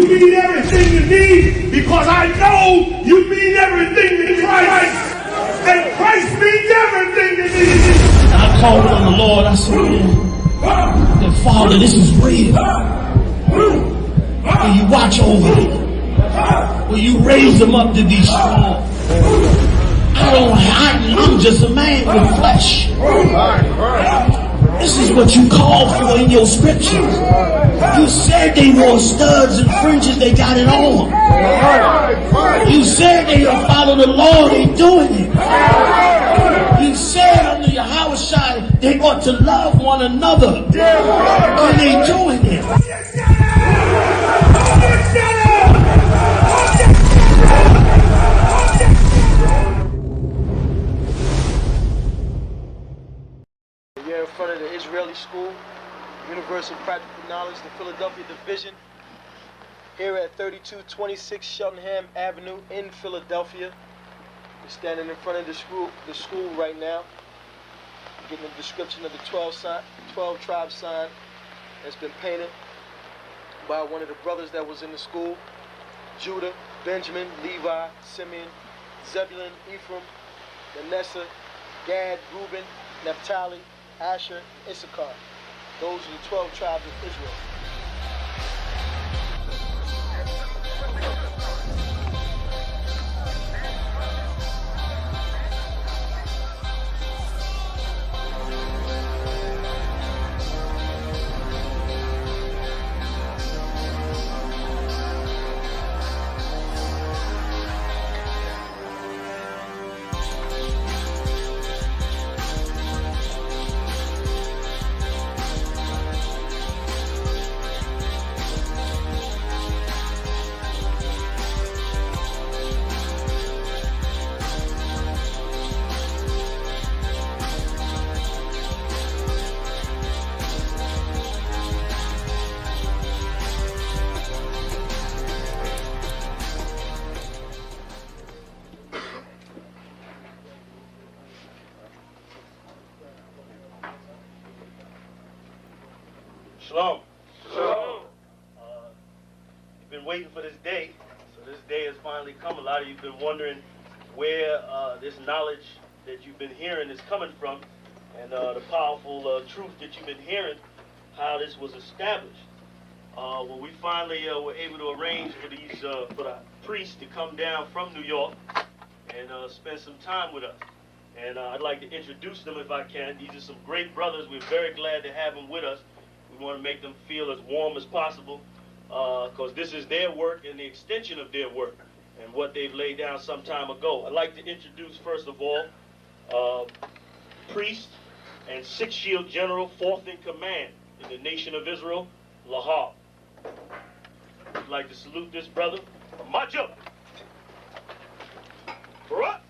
You mean everything to me because I know you mean everything to Christ. And Christ means everything to me. And I called on the Lord. I said, man, that Father, this is real. Will you watch over me? Will you raise them up to be strong? I'm just a man with flesh. This is what you called for in your scriptures. You said they wore studs and fringes, they got it on. You said they will follow the law, they doing it. You said under your house shine, they ought to love one another. And they doing it. We're in front of the Israeli School, Universal Practical Knowledge, the Philadelphia Division, here at 3226 Cheltenham Avenue in Philadelphia. We're standing in front of the school right now, getting a description of the 12 tribe sign that's been painted by one of the brothers that was in the school: Judah, Benjamin, Levi, Simeon, Zebulun, Ephraim, Manasseh, Gad, Reuben, Naphtali, Asher, Issachar. Those are the 12 tribes of Israel. Shalom. Shalom. You've been waiting for this day, so this day has finally come. A lot of you have been wondering where this knowledge that you've been hearing is coming from, and the powerful truth that you've been hearing, how this was established. Well, we finally were able to arrange for the priests to come down from New York and spend some time with us. And I'd like to introduce them if I can. These are some great brothers. We're very glad to have them with us. We want to make them feel as warm as possible because this is their work and the extension of their work and what they've laid down some time ago. I'd like to introduce, first of all, priest and Sixth Shield General, 4th in command in the nation of Israel, Lahab. I'd like to salute this brother. March up. Barak.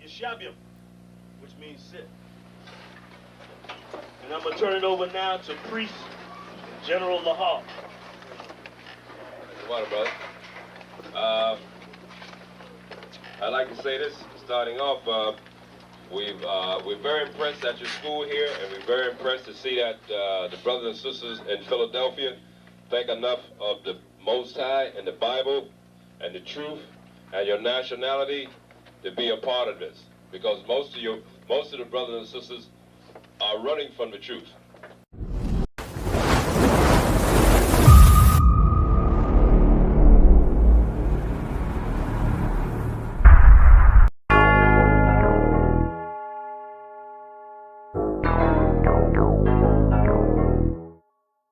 Yeshabim, which means sit. And I'm going to turn it over now to Priest General Lahab. Water, brother. I'd like to say this, starting off, we're very impressed at your school here, and we're very impressed to see that the brothers and sisters in Philadelphia think enough of the Most High and the Bible and the truth and your nationality to be a part of this, because most of the brothers and sisters are running from the truth.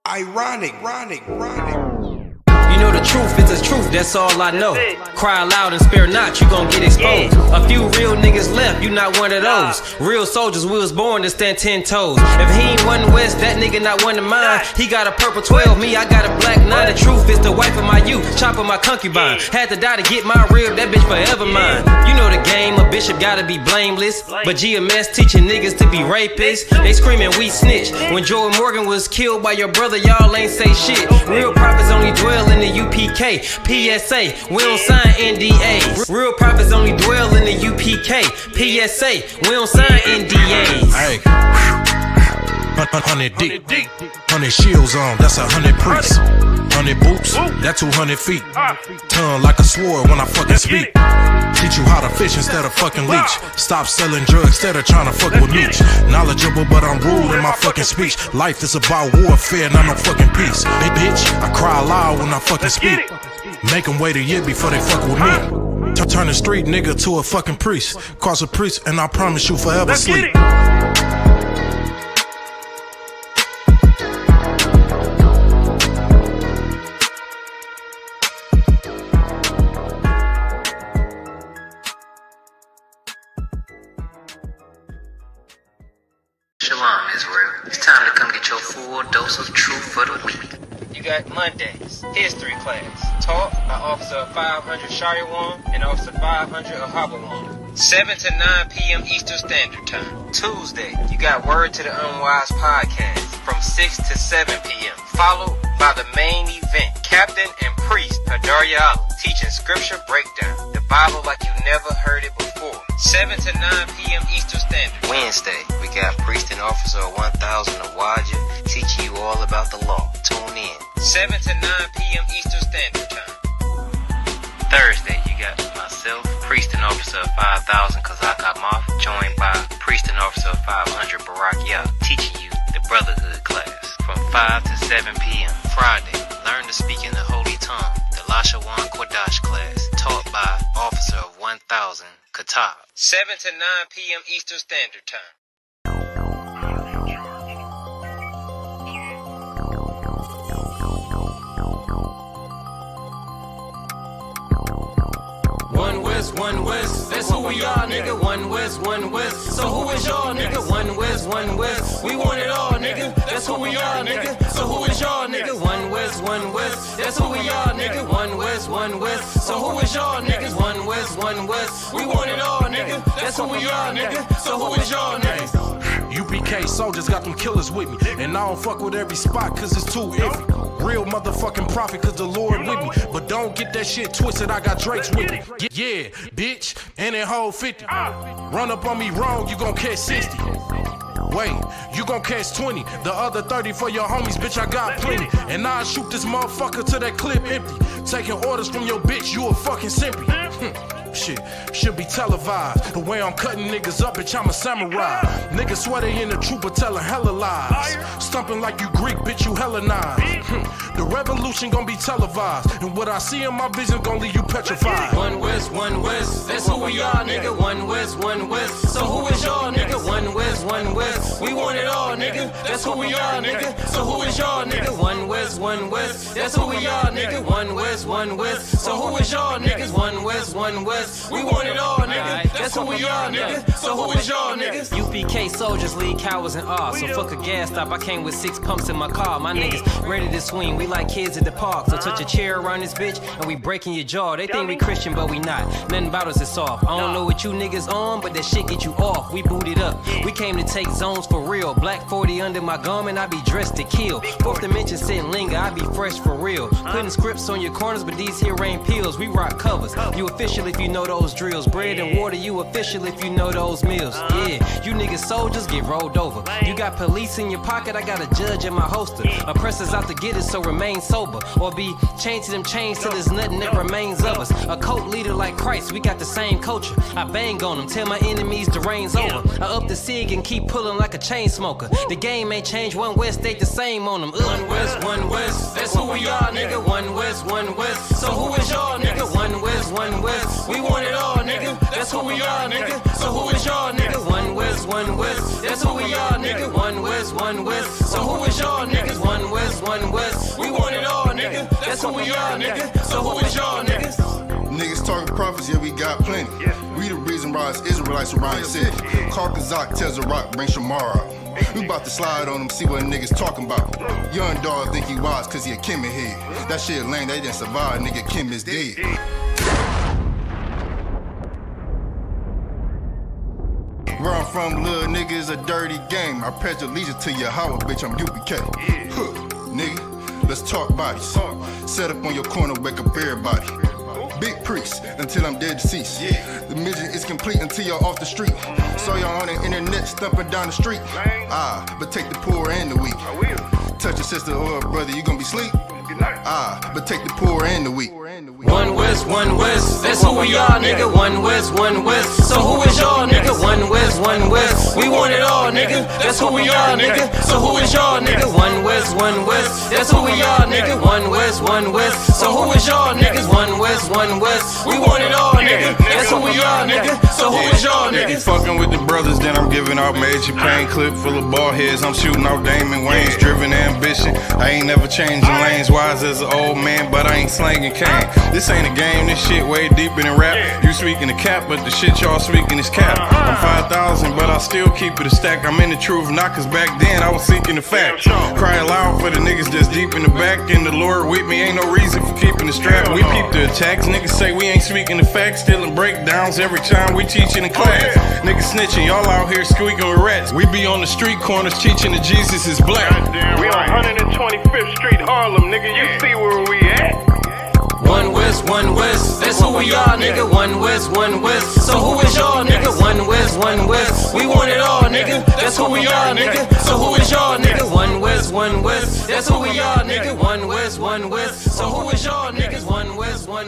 Ironic. You know the truth is the truth, that's all I know. Cry loud and spare not, you gon' get exposed. A few real niggas left, you not one of those. Real soldiers, we was born to stand 10 toes. If he ain't one West, that nigga not one of mine. He got a purple 12, me I got a black 9. The truth is the wife of my youth, chopping my concubine. Had to die to get my rib, that bitch forever mine. You know the game, a bishop gotta be blameless. But GMS teaching niggas to be rapists. They screaming we snitch. When Joey Morgan was killed by your brother, y'all ain't say shit. Real prophets only dwell in the UPK, PSA, we don't sign NDAs. Real prophets only dwell in the UPK, PSA, we don't sign NDAs. 100 deep, 100 shields on, that's 100 priests. 100 boots, that's 200 feet. Tongue like a sword when I fucking speak. Teach you how to fish instead of fucking leech. Stop selling drugs instead of trying to fuck with me. Knowledgeable, but I'm rude in my fucking speech. Life is about warfare, not no fucking peace. Hey bitch, I cry loud when I fucking speak. Make them wait a year before they fuck with me. Turn a street nigga to a fucking priest. Cross a priest and I promise you forever sleep. Shalom, Israel. It's time to come get your full dose of truth for the week. You got Mondays, history class, taught by Officer 500 Shariwan and Officer 500 Ahabawan. 7 to 9 p.m. Eastern Standard Time. Tuesday, you got Word to the Unwise podcast from 6 to 7 p.m. Followed by the main event, Captain and Priest Hadarya Allah, teaching scripture breakdown, the Bible like you never heard it before. 7 to 9 p.m. Eastern Standard. Wednesday, we got Priest and Officer 1000 Awaja teaching you all about the law. Tune in. 7 to 9 p.m. Eastern Standard Time. Thursday, you got myself, Priest and Officer 5000 Kazak Moth, joined by Priest and Officer 500 Barak Yah, teaching you the Brotherhood class from 5 to 7 p.m. Friday, learn to speak in the Holy Tongue, the Lashawan Kodash class, taught by Officer 1000 Katab. 7 to 9 p.m. Eastern Standard Time. One West, that's who we are, nigga. One West, so who is y'all, nigga? One West, we want it all, nigga. That's who we are, nigga. So who is y'all, nigga? One West, that's who we are, nigga. One West, so who is y'all, niggas? One West, we want it all, nigga. That's who we are, nigga. So who is y'all, niggas? UPK soldiers got them killers with me, and I don't fuck with every spot cause it's too iffy. Real motherfucking prophet cause the Lord with me, but don't get that shit twisted, I got Drake's with me. Yeah, bitch, and that whole 50. Run up on me wrong, you gon' catch 60. Wait, you gon' catch 20. The other 30 for your homies, bitch, I got plenty. And I'll shoot this motherfucker till that clip empty. Taking orders from your bitch, you a fucking simpy. Shit, should be televised. The way I'm cutting niggas up, bitch, I'm a samurai. Niggas swear they in the truth, but telling hella lies. Stumping like you Greek, bitch, you Hellenized. The revolution gon' be televised, and what I see in my vision gon' leave you petrified. One West, that's who we are, nigga. One West, so who is y'all, nigga? One West, we want it all, nigga. That's who we are, nigga. So who is y'all, nigga? One West, that's who we are, nigga. One West, so who is y'all, niggas? One West, we want it all, nigga. That's who we are, nigga. So who is y'all, niggas? UPK soldiers lead cowards and R. So fuck a gas stop, I came with 6 pumps in my car. My niggas ready to swing, we like kids at the park. So touch a chair around this bitch and we breaking your jaw. They think we Christian, but we not. Nothing about us is soft. I don't know what you niggas on, but that shit get you off. We booted up. We came to take zones for real. Black 40 under my garment, I be dressed to kill. Fourth dimension sitting linger, I be fresh for real. Putting scripts on your corners, but these here ain't pills. We rock covers. You official if you know those drills. Bread and water, you official if you know those meals. Yeah, you niggas soldiers get rolled over. You got police in your pocket, I got a judge in my holster. Oppressors out to get it, so remain sober. Or be chained to them chains till there's nothing that remains of us. A cult leader like Christ, we got the same culture. I bang on them, tell my enemies the reign's over. I up the sig and keep pulling like a chain smoker. The game ain't changed, One West stayed the same on them. One West, that's who we are, nigga. One West, so who is y'all, nigga? One West, we want it all, nigga. That's who we are, nigga. So who is y'all, nigga? One West, that's who we are, nigga. One West, so who is y'all, niggas? One West, we want it all, nigga. That's who we are, nigga. So who is y'all, niggas? Niggas talking prophets, yeah, we got plenty. We the reason why it's Israelites around the city. Call Kazak, tells a rock, bring Shamar out. We about to slide on them, see what niggas talking about. Young dog think he wise cause he a Kemet head. That shit lame, they didn't survive, nigga, Kim is dead. Where I'm from, little nigga, is a dirty game. I pledge allegiance to Yahweh, bitch, I'm UPK. Nigga, let's talk bodies. Set up on your corner, wake up everybody. Big priest until I'm dead deceased. The mission is complete until y'all off the street. Saw y'all on the internet stumping down the street. But take the poor and the weak. Touch your sister or a brother, you gonna be sleep. But take the poor and the weak. One West, that's who we are, nigga. One West. So who is y'all, nigga? One West. We want it all, nigga. That's who we are, nigga. So who is y'all, nigga? One West. That's who we are, nigga. One West. So who is y'all, niggas? One West. We want it all, nigga. That's who we are, nigga. So who is y'all, niggas? Fucking with the brothers, then I'm giving out major pain. Clip full of ball heads, I'm shooting out Damon Wayne's. Driven ambition, I ain't never changing lanes. Wise as an old man, but I ain't slanging cane. This ain't a game, this shit way deeper than rap. You speaking the cap, but the shit y'all speaking is cap. I'm 5,000, but I still keep it a stack. I'm in the truth, not cause back then I was seeking the fact. Cry aloud for the niggas that's deep in the back. And the Lord with me, ain't no reason for keeping the strap. We peep the attacks, niggas say we ain't speaking the facts. Stealing breakdowns every time we teaching in class. Niggas snitching, y'all out here squeaking with rats. We be on the street corners teaching that Jesus is black. We on 125th Street, Harlem, nigga. You see where we at? One West, that's who we are, nigga. One West. So who is y'all, nigga? One West. We want it all, nigga. That's who we are, nigga. So who is y'all, nigga? One West. That's who we are, nigga. One West. So who is y'all, niggas? One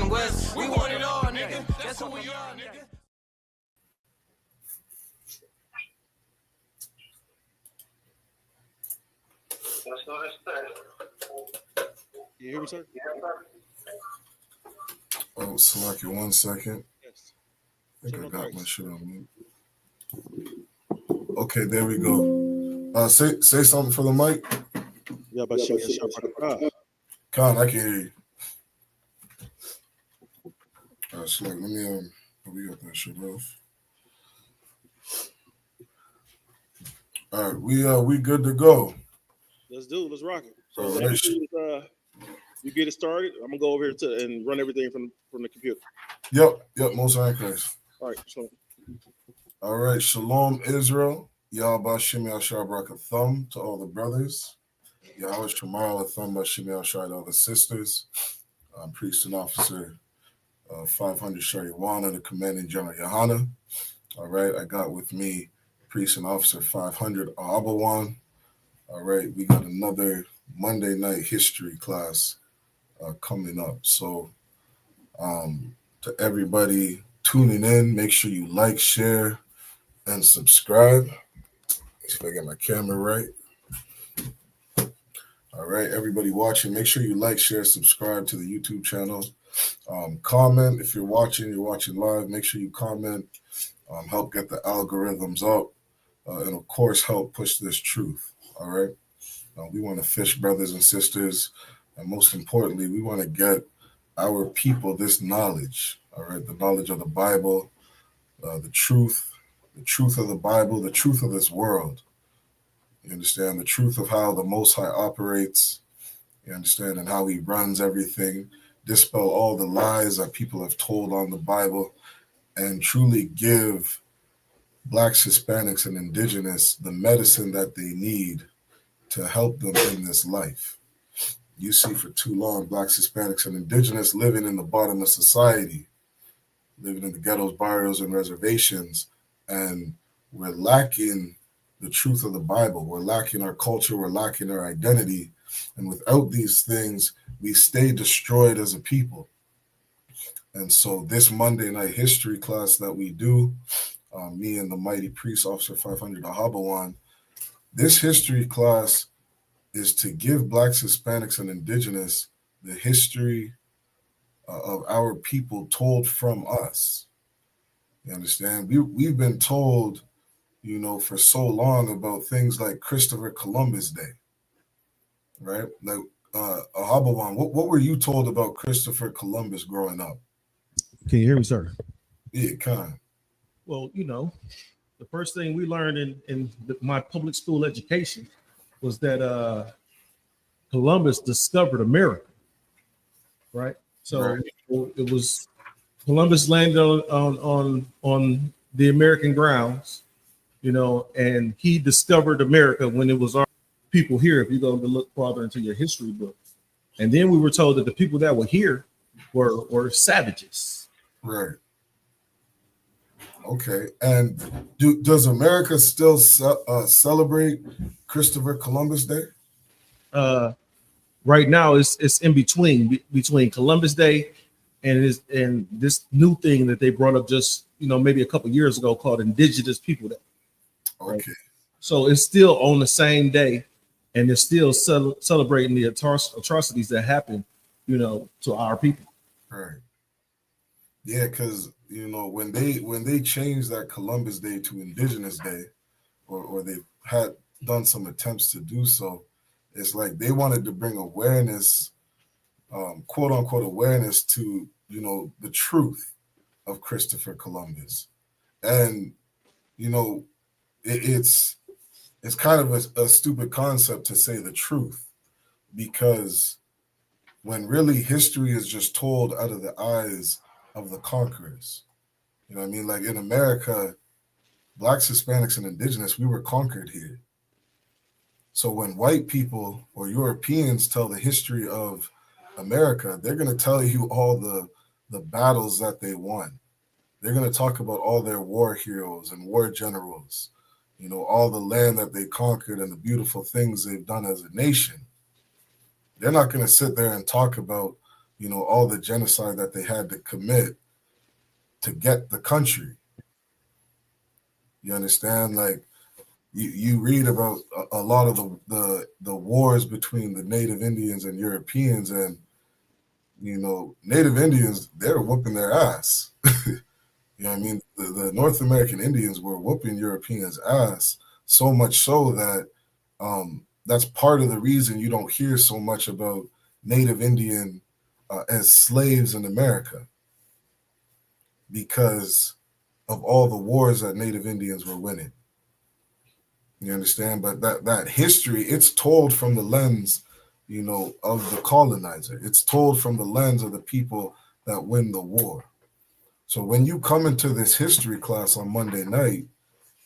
West. We want it all, nigga. That's who we are, nigga. You hear me, sir? Oh, select you 1 second. Yes. I think I got my shit on mute. Okay, there we go. Say something for the mic. Yeah, but Con, I can hear you. All right, select. Let me we got that shit off. All right, we good to go. Let's rock it. So right. You get it started. I'm gonna go over here and run everything from the computer. Yep, most case. All right, so. All right, Shalom Israel. Yahweh Shemi Al-Shabrak a thumb to all the brothers. Yahweh Shemal a thumb by Shemi Al-Shai to all the sisters. Priest and officer 500 Shariwana, the commanding general Yohana. All right, I got with me priest and officer 500 Ahabawan. All right, we got another Monday night history class coming up. So to everybody tuning in, make sure you like, share, and subscribe. See if I get my camera right. All right, everybody watching, make sure you like, share, subscribe to the YouTube channel. Comment if you're watching live. Make sure you comment. Help get the algorithms up. And of course, help push this truth. All right. We want to fish brothers and sisters. And most importantly, we want to get our people this knowledge. All right. The knowledge of the Bible, the truth of the Bible, the truth of this world. You understand? The truth of how the Most High operates. You understand? And how he runs everything. Dispel all the lies that people have told on the Bible. And truly give Blacks, Hispanics, and Indigenous the medicine that they need to help them in this life. You see, for too long, Blacks, Hispanics, and Indigenous living in the bottom of society, living in the ghettos, barrios, and reservations, and we're lacking the truth of the Bible. We're lacking our culture. We're lacking our identity. And without these things, we stay destroyed as a people. And so this Monday night history class that we do, me and the mighty priest, Officer 500 Ahabawan, this history class is to give Blacks, Hispanics, and Indigenous the history of our people told from us. You understand? We've been told, for so long about things like Christopher Columbus Day, right? Like, Ahabawan, what were you told about Christopher Columbus growing up? Can you hear me, sir? Yeah, kind. Well, the first thing we learned in my public school education was that Columbus discovered America, right? So right. It was Columbus landed on the American grounds, and he discovered America when it was our people here. If you go to look farther into your history book, and then we were told that the people that were here were savages. Right. Okay. And does America still celebrate Christopher Columbus Day? Right now, it's in between Columbus Day and this new thing that they brought up just maybe a couple years ago called Indigenous People Day. Okay. Right? So it's still on the same day, and they're still celebrating the atrocities that happened, to our people. Right. Yeah, because when they changed that Columbus Day to Indigenous Day, or they had done some attempts to do so, it's like they wanted to bring awareness, quote unquote awareness to the truth of Christopher Columbus, and it's kind of a stupid concept to say the truth, because when really history is just told out of the eyes of the conquerors. You know what I mean? Like in America, Blacks, Hispanics, and Indigenous, we were conquered here. So when white people or Europeans tell the history of America, they're going to tell you all the battles that they won. They're going to talk about all their war heroes and war generals, all the land that they conquered and the beautiful things they've done as a nation. They're not going to sit there and talk about, all the genocide that they had to commit to get the country. You understand? Like you read about a lot of the wars between the Native Indians and Europeans, and Native Indians, they're whooping their ass. You know what I mean? The North American Indians were whooping Europeans' ass, so much so that that's part of the reason you don't hear so much about Native Indian as slaves in America, because of all the wars that Native Indians were winning. You understand? But that history, it's told from the lens, of the colonizer. It's told from the lens of the people that win the war. So when you come into this history class on Monday night,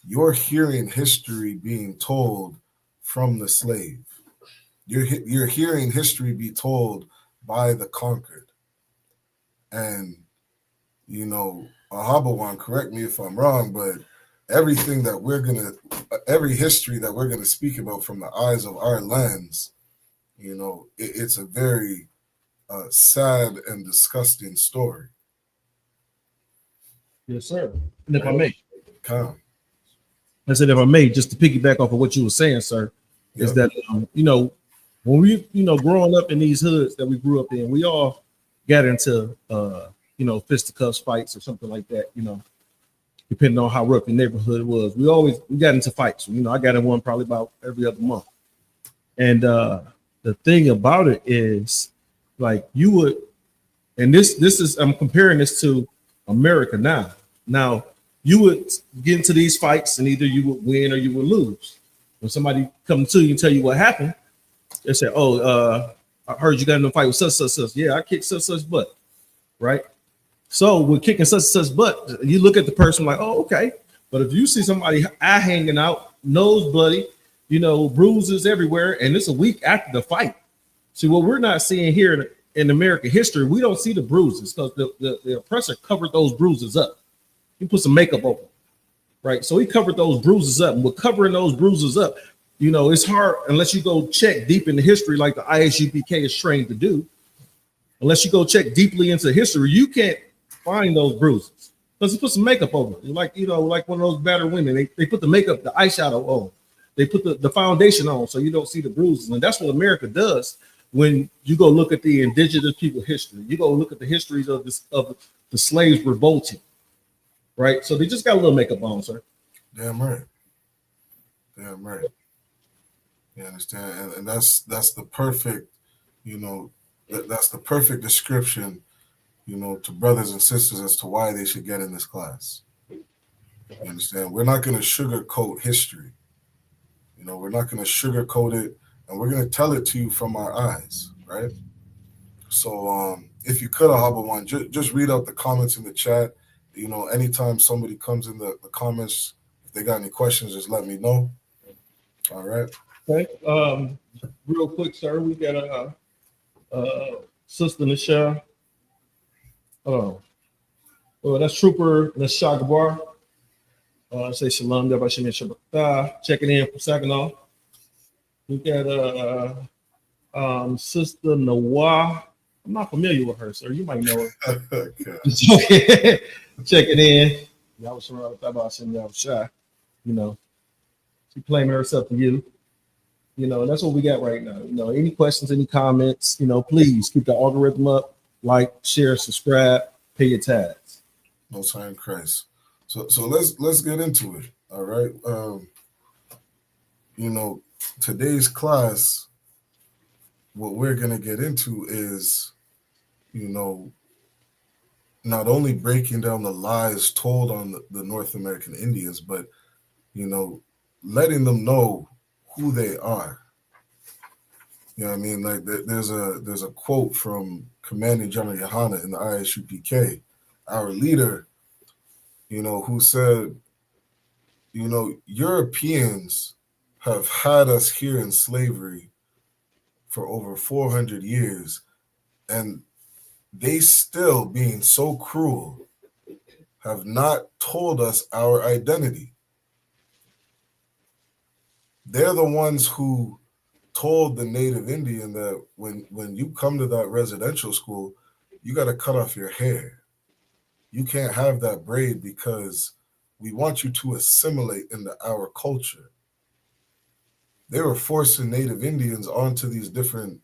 you're hearing history being told from the slave. You're hearing history be told by the conquered. And, Ahabawan, correct me if I'm wrong, but every history that we're gonna speak about from the eyes of our lens, it's a very sad and disgusting story. Yes, sir. And if I may, Come. I said, if I may, just to piggyback off of what you were saying, sir, is that when we growing up in these hoods that we grew up in, we all got into fisticuffs fights or something like that, depending on how rough the neighborhood was. We got into fights. I got in one probably about every other month. And the thing about it is, like, you would, and this is, I'm comparing this to America now. Now, you would get into these fights and either you would win or you would lose. When somebody comes to you and tell you what happened, they say, I heard you got in a fight with such. Yeah, I kicked such butt, right? So with kicking such butt, you look at the person like, oh, okay. But if you see somebody eye hanging out, nose bloody, bruises everywhere, and it's a week after the fight. See, what we're not seeing here in American history, we don't see the bruises because the oppressor covered those bruises up. He put some makeup over them, right? So he covered those bruises up. And with covering those bruises up, it's hard unless you go check deep into history like the ISUPK is trained to do. Unless you go check deeply into history, you can't find those bruises because he put some makeup over it. Like one of those battered women, they put the makeup, the eyeshadow on. They put the foundation on so you don't see the bruises. And that's what America does when you go look at the indigenous people history. You go look at the histories of the slaves revolting. Right, so they just got a little makeup on, sir. Damn right. You understand, and that's the perfect, that's the perfect description, to brothers and sisters as to why they should get in this class. You understand? We're not going to sugarcoat history. We're not going to sugarcoat it, and we're going to tell it to you from our eyes, right? So, if you could, Ahabawan, just read out the comments in the chat. Anytime somebody comes in the comments, if they got any questions, just let me know. All right. Okay. Real quick, sir, we got Sister Nichelle. Oh, well, that's Trooper Nashagabar. Say shalom, checking in from Saginaw. We got Sister Nawah. I'm not familiar with her, sir. You might know her. Okay. Checking in. Y'all was shy. You know, she claiming herself to you. You know, and that's what we got right now. You know, any questions, any comments, you know, please keep the algorithm up, like, share, subscribe, pay your tithes. Most High in Christ. So let's get into it. All right. You know, today's class, what we're gonna get into is, you know, not only breaking down the lies told on the North American Indians, but, you know, letting them know who they are. You know what I mean? Like there's a quote from Commanding General Yohana in the ISUPK, our leader, you know, who said, you know, Europeans have had us here in slavery for over 400 years, and they still, being so cruel, have not told us our identity. They're the ones who told the native Indian that when you come to that residential school, you got to cut off your hair. You can't have that braid because we want you to assimilate into our culture. They were forcing native Indians onto these different,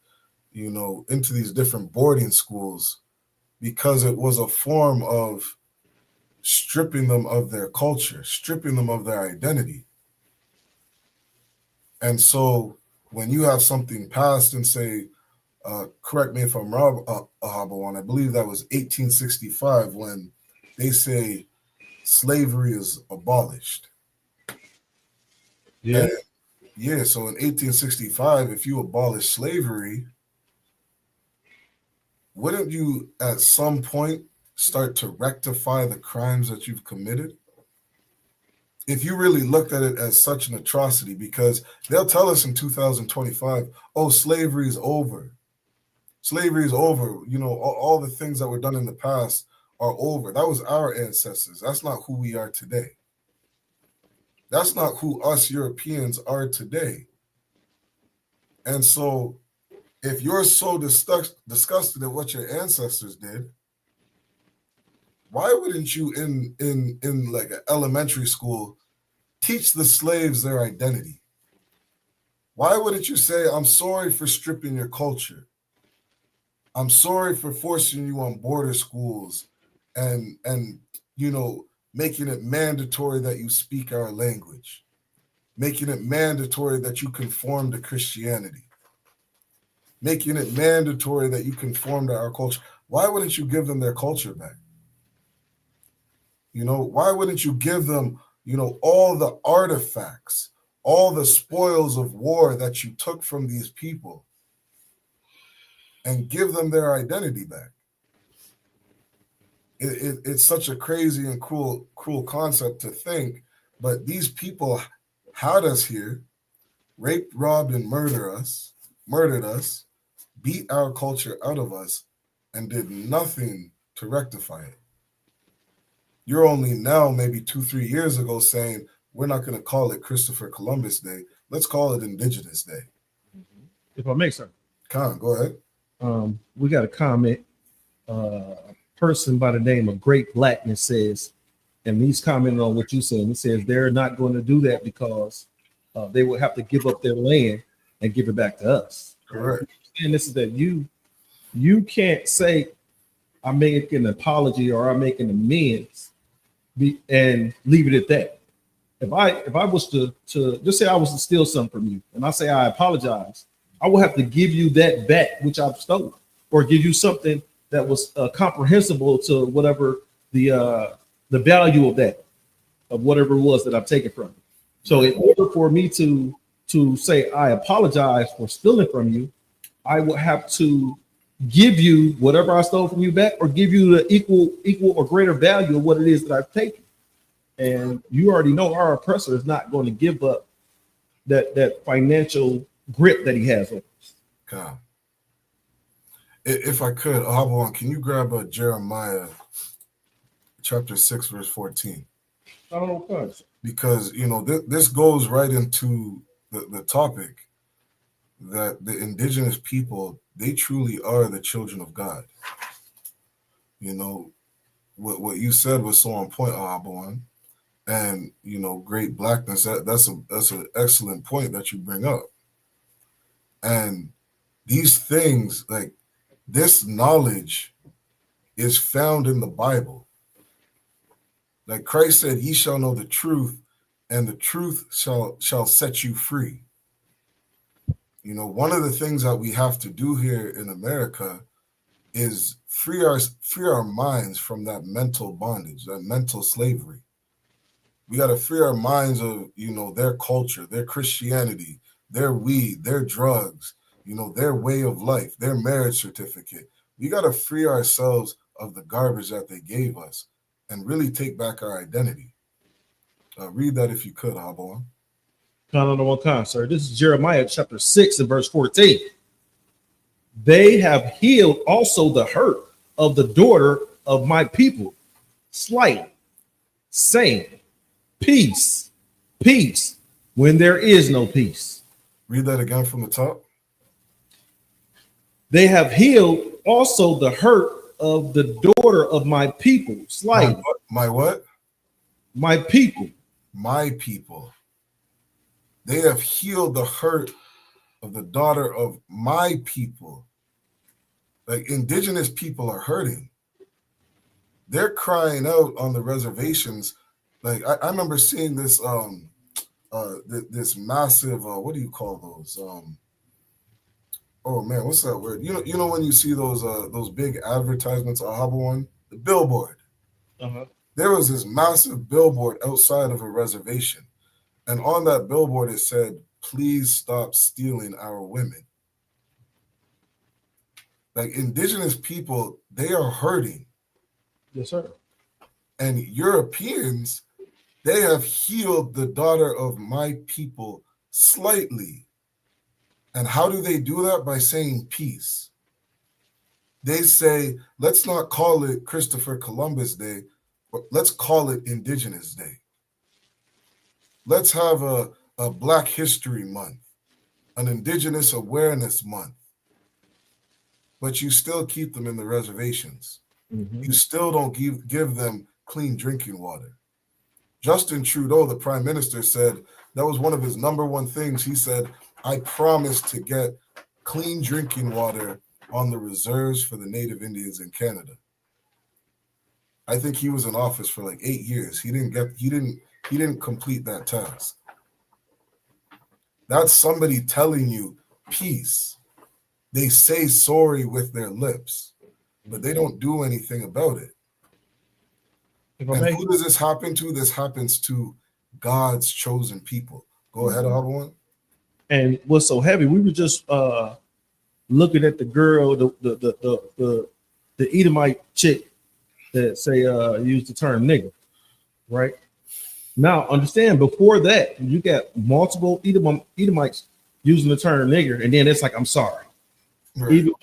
you know, into these different boarding schools because it was a form of stripping them of their culture, stripping them of their identity. And so when you have something passed and say, correct me if I'm wrong, Ahabawan, I believe that was 1865 when they say slavery is abolished. Yeah. And yeah, so in 1865, if you abolish slavery, wouldn't you at some point start to rectify the crimes that you've committed? If you really looked at it as such an atrocity, because they'll tell us in 2025, oh, slavery is over. Slavery is over. You know, all the things that were done in the past are over. That was our ancestors. That's not who we are today. That's not who us Europeans are today. And so if you're so disgusted at what your ancestors did, why wouldn't you in like an elementary school teach the slaves their identity? Why wouldn't you say, I'm sorry for stripping your culture. I'm sorry for forcing you on border schools and you know, making it mandatory that you speak our language, making it mandatory that you conform to Christianity, making it mandatory that you conform to our culture. Why wouldn't you give them their culture back? You know, why wouldn't you give them, you know, all the artifacts, all the spoils of war that you took from these people and give them their identity back? It's such a crazy and cruel concept to think, but these people had us here, raped, robbed, and murdered us, beat our culture out of us, and did nothing to rectify it. You're only now, maybe 2-3 years ago, saying, we're not going to call it Christopher Columbus Day. Let's call it Indigenous Day. If I may, sir. Con, go ahead. We got a comment. A person by the name of Great Blackness says, and he's commenting on what you said. He says they're not going to do that because they will have to give up their land and give it back to us. Correct. And this is that you can't say I make an apology or I make an amends and leave it at that. If I was to just say I was to steal something from you and I say I apologize, I will have to give you that back which I've stolen, or give you something that was comprehensible to whatever the value of that, of whatever it was that I've taken from you. So in order for me to say I apologize for stealing from you, I will have to give you whatever I stole from you back, or give you the equal or greater value of what it is that I've taken. And you already know our oppressor is not going to give up that financial grip that he has over us. God. If I could, Ahabuan, can you grab Jeremiah chapter 6, verse 14? Because, this goes right into the topic that the indigenous people, they truly are the children of God. What you said was so on point, Ahabuan. And, great blackness, that's an excellent point that you bring up. And these things, like this knowledge is found in the Bible. Like Christ said, ye shall know the truth, and the truth shall set you free. One of the things that we have to do here in America is free our minds from that mental bondage, that mental slavery. We got to free our minds of, their culture, their Christianity, their weed, their drugs, their way of life, their marriage certificate. We got to free ourselves of the garbage that they gave us and really take back our identity. Read that if you could, Ahabuan. Sir. This is Jeremiah chapter 6 and verse 14. They have healed also the hurt of the daughter of my people, slight, saying, peace, peace, when there is no peace. Read that again from the top. They have healed also the hurt of the daughter of my people, slight. My what? My people. My people. They have healed the hurt of the daughter of my people. Like indigenous people are hurting. They're crying out on the reservations. Like I remember seeing this this massive what do you call those? Oh man, what's that word? You know when you see those big advertisements, Ahabuan, the billboard. Uh-huh. There was this massive billboard outside of a reservation. And on that billboard, it said, please stop stealing our women. Like indigenous people, they are hurting. Yes, sir. And Europeans, they have healed the daughter of my people slightly. And how do they do that? By saying peace. They say, let's not call it Christopher Columbus Day, but let's call it Indigenous Day. Let's have a Black History Month, an Indigenous Awareness Month. But you still keep them in the reservations. Mm-hmm. You still don't give them clean drinking water. Justin Trudeau, the Prime Minister, said that was one of his number one things. He said, I promise to get clean drinking water on the reserves for the Native Indians in Canada. I think he was in office for like 8 years. He didn't complete that task. That's somebody telling you peace. They say sorry with their lips, but they don't do anything about it. And who does this happen to? This happens to God's chosen people. Go ahead, Ahabuan. And what's so heavy? We were just looking at the girl, the Edomite chick that say use the term nigger, right? Now, understand, before that, you got multiple Edomites using the term nigger, and then it's like, I'm sorry. Right. Even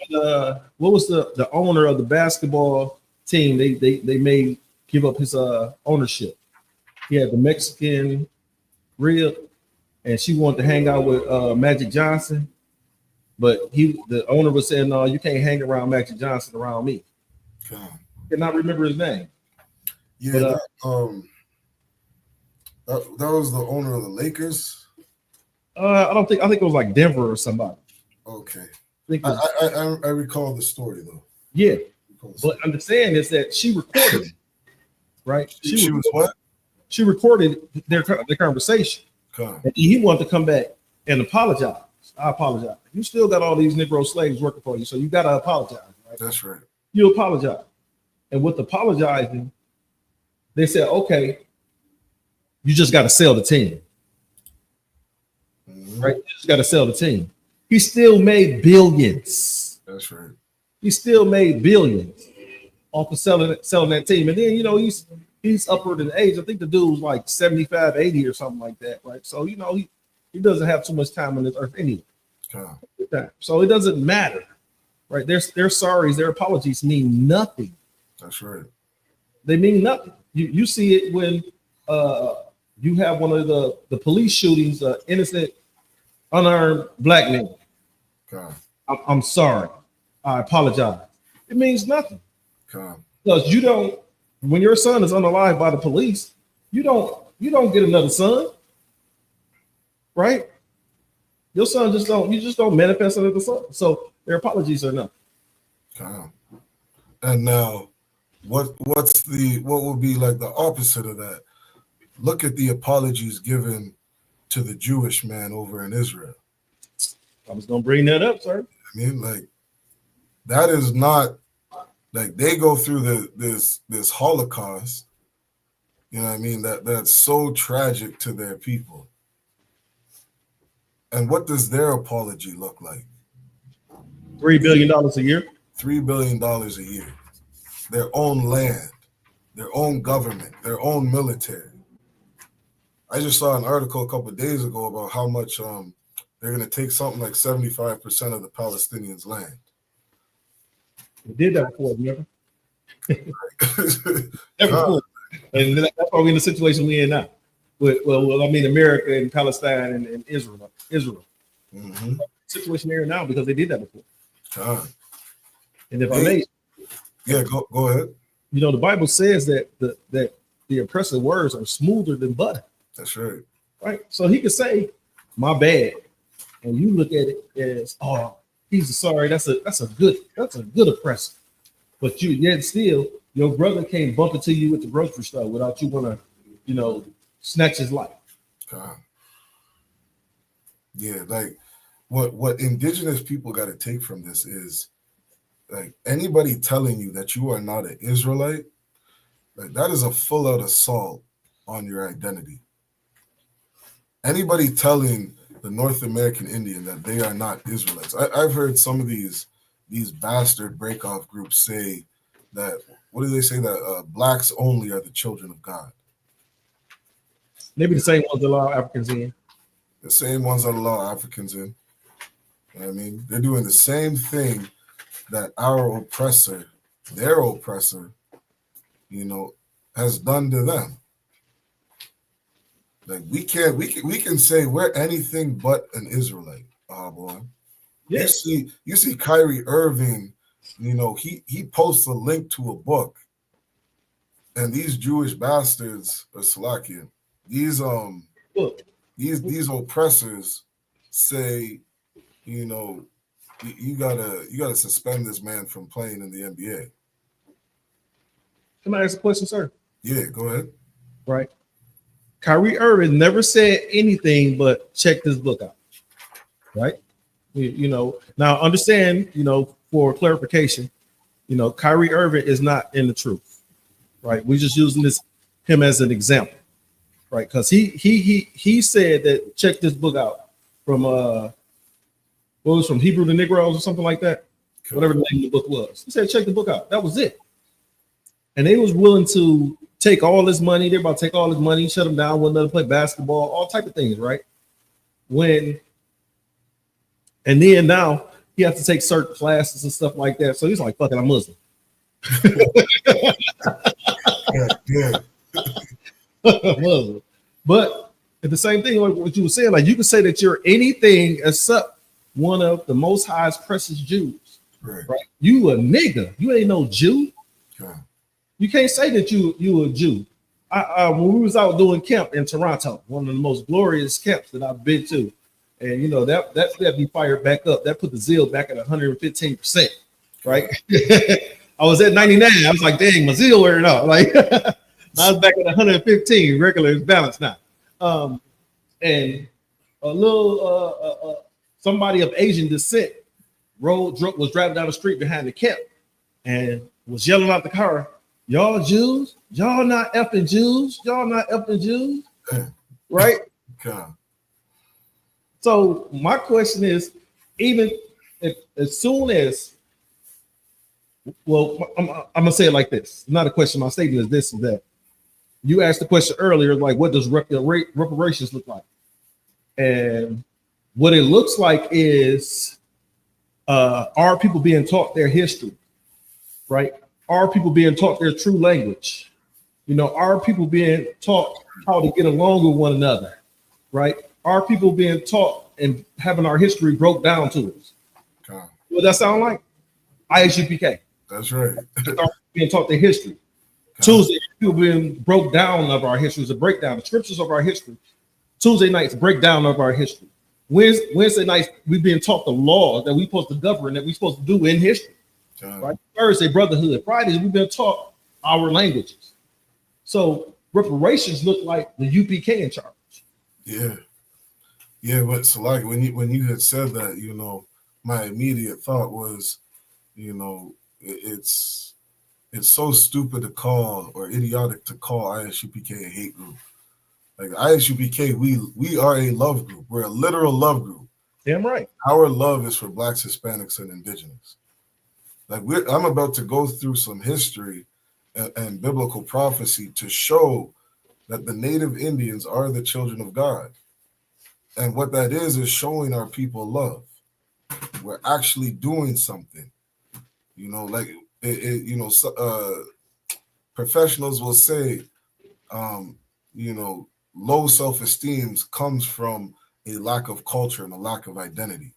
what was the owner of the basketball team? They made give up his ownership. He had the Mexican rib, and she wanted to hang out with Magic Johnson, but the owner was saying, no, you can't hang around Magic Johnson around me. God. Cannot remember his name. Yeah, but, that was the owner of the Lakers. I think it was like Denver or somebody. Okay. I recall the story though. Yeah, but understand is that she recorded, right? She was what? She recorded their conversation. And he wanted to come back and apologize. I apologize. You still got all these Negro slaves working for you, so you got to apologize. Right? That's right. You apologize. And with apologizing, they said, okay, you just got to sell the team. Mm-hmm. Right? You just got to sell the team. He still made billions. That's right. He still made billions off of selling that team. And then, he's upward in age. I think the dude was like 75, 80 or something like that, right? So, he doesn't have too much time on this earth anyway. So it doesn't matter right? Their sorries, their apologies mean nothing. That's right. They mean nothing. You see it when you have one of the police shootings, innocent, unarmed black men. God. I'm sorry. I apologize. It means nothing. God. Because you don't, when your son is unalived by the police, you don't get another son, right? Your son just don't manifest another son. So their apologies are nothing. God. And now, what would be like the opposite of that? Look at the apologies given to the Jewish man over in Israel. I was gonna bring that up, sir. I mean, like, that is not like they go through this Holocaust. You know what I mean? That's so tragic to their people. And what does their apology look like? $3 billion a year. $3 billion a year. Their own land, their own government, their own military. I just saw an article a couple of days ago about how much they're going to take something like 75% of the Palestinians' land. We did that before, remember? Before. And that's why we're in the situation we're in now. Well, I mean, America and Palestine and Israel. Mm-hmm. Situation there now because they did that before. And if I may, go ahead. You know, the Bible says that the oppressive words are smoother than butter. That's right. Right. So he could say, "My bad," and you look at it as, "Oh, he's sorry." That's a good oppressor. But yet still, your brother can't bump into you at the grocery store without you want to, snatch his life. Yeah, like what indigenous people got to take from this is, like, anybody telling you that you are not an Israelite, like, that is a full-out assault on your identity. Anybody telling the North American Indian that they are not Israelites. I've heard some of these bastard breakoff groups say that, what do they say, that blacks only are the children of God. Maybe the same ones that allow Africans in. The same ones that allow Africans in. You know what I mean? They're doing the same thing that our oppressor, their oppressor, has done to them. Like, we can say we're anything but an Israelite. Oh boy. Yes. You see Kyrie Irving, he posts a link to a book, and these Jewish bastards are Salakia. These oppressors say, you gotta suspend this man from playing in the NBA. Can I ask a question, sir? Yeah, go ahead. Right. Kyrie Irving never said anything but check this book out. Right. Now understand, for clarification, Kyrie Irving is not in the truth. Right. We're just using him as an example. Right. Because he said that check this book out from from Hebrew to Negroes or something like that. Cool. Whatever the name of the book was. He said check the book out. That was it. And they was willing to take all this money. They're about to take all this money, shut them down, wouldn't let them play basketball, all type of things, right? And then now he has to take certain classes and stuff like that. So he's like, fuck it, I'm Muslim. Muslim. But at the same thing, like what you were saying, like you can say that you're anything except one of the most highest precious Jews. Right? You a nigga. You ain't no Jew. You can't say that you a Jew. When we was out doing camp in Toronto, one of the most glorious camps that I've been to, and that be fired back up. That put the zeal back at 115%. Right? I was at 99. I was like, dang, my zeal wearing off. Like I was back at 115. Regular is balanced now. And a little somebody of Asian descent was driving down the street behind the camp and was yelling out the car, "Y'all Jews? Y'all not effing Jews? Y'all not effing Jews?" Right? God. So my question is, even if, as soon as, well, I'm gonna say it like this. Not a question. My statement is this: is that you asked the question earlier, like, what does reparations look like? And what it looks like is Are people being taught their history, right? Are people being taught their true language? You know, are people being taught how to get along with one another, right? Are people being taught and having our history broke down to us? What that sound like? ISUPK. That's right. Being taught their history. Tuesday, people being broke down of our histories, a breakdown, the scriptures of our history. Tuesday nights, breakdown of our history. Wednesday nights, we've been taught the laws that we're supposed to govern, that we're supposed to do in history. Right? Thursday, brotherhood. Fridays, we've been taught our languages. So reparations look like the UPK in charge. Yeah. Yeah, but so like when you had said that, you know, my immediate thought was, you know, it's so stupid to call or idiotic to call ISUPK a hate group. Like ISUPK, we are a love group. We're a literal love group. Damn right. Our love is for Blacks, Hispanics, and Indigenous. Like I'm about to go through some history and biblical prophecy to show that the native Indians are the children of God. And what that is showing our people love. We're actually doing something. You know, like, professionals will say, you know, low self-esteem comes from a lack of culture and a lack of identity.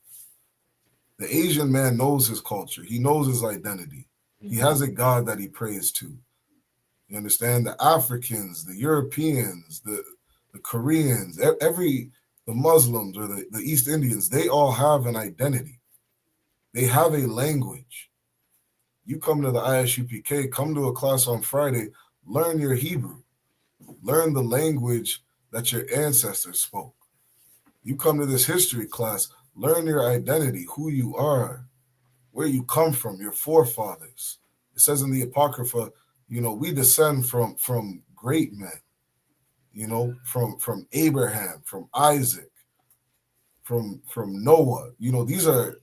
The Asian man knows his culture. He knows his identity. He has a God that he prays to. You understand? The Africans, the Europeans, the Koreans, the Muslims or the East Indians, they all have an identity. They have a language. You come to the ISUPK, come to a class on Friday, learn your Hebrew. Learn the language that your ancestors spoke. You come to this history class, learn your identity, who you are, where you come from, your forefathers. It says in the Apocrypha, you know, we descend from great men, you know, from Abraham, from Isaac, from Noah. You know, these are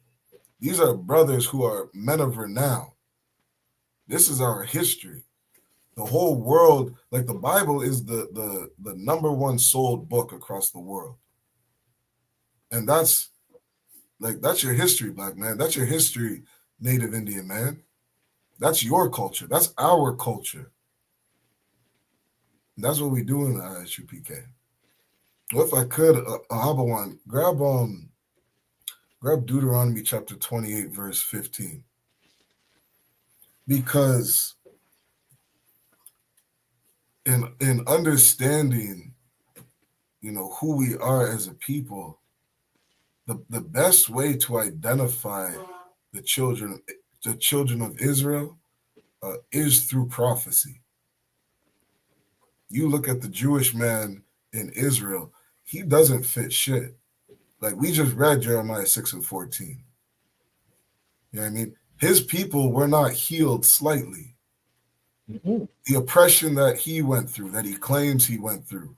brothers who are men of renown. This is our history. The whole world, like the Bible is the number one sold book across the world. And that's your history, Black man. That's your history, Native Indian man. That's your culture. That's our culture. And that's what we do in the ISUPK. Well, if I could, Ahabawan, grab Deuteronomy chapter 28, verse 15. Because in understanding, you know, who we are as a people, the best way to identify the children of Israel is through prophecy. You look at the Jewish man in Israel, he doesn't fit shit. Like we just read Jeremiah 6:14. You know what I mean? His people were not healed slightly. Mm-hmm. The oppression that he went through, that he claims he went through,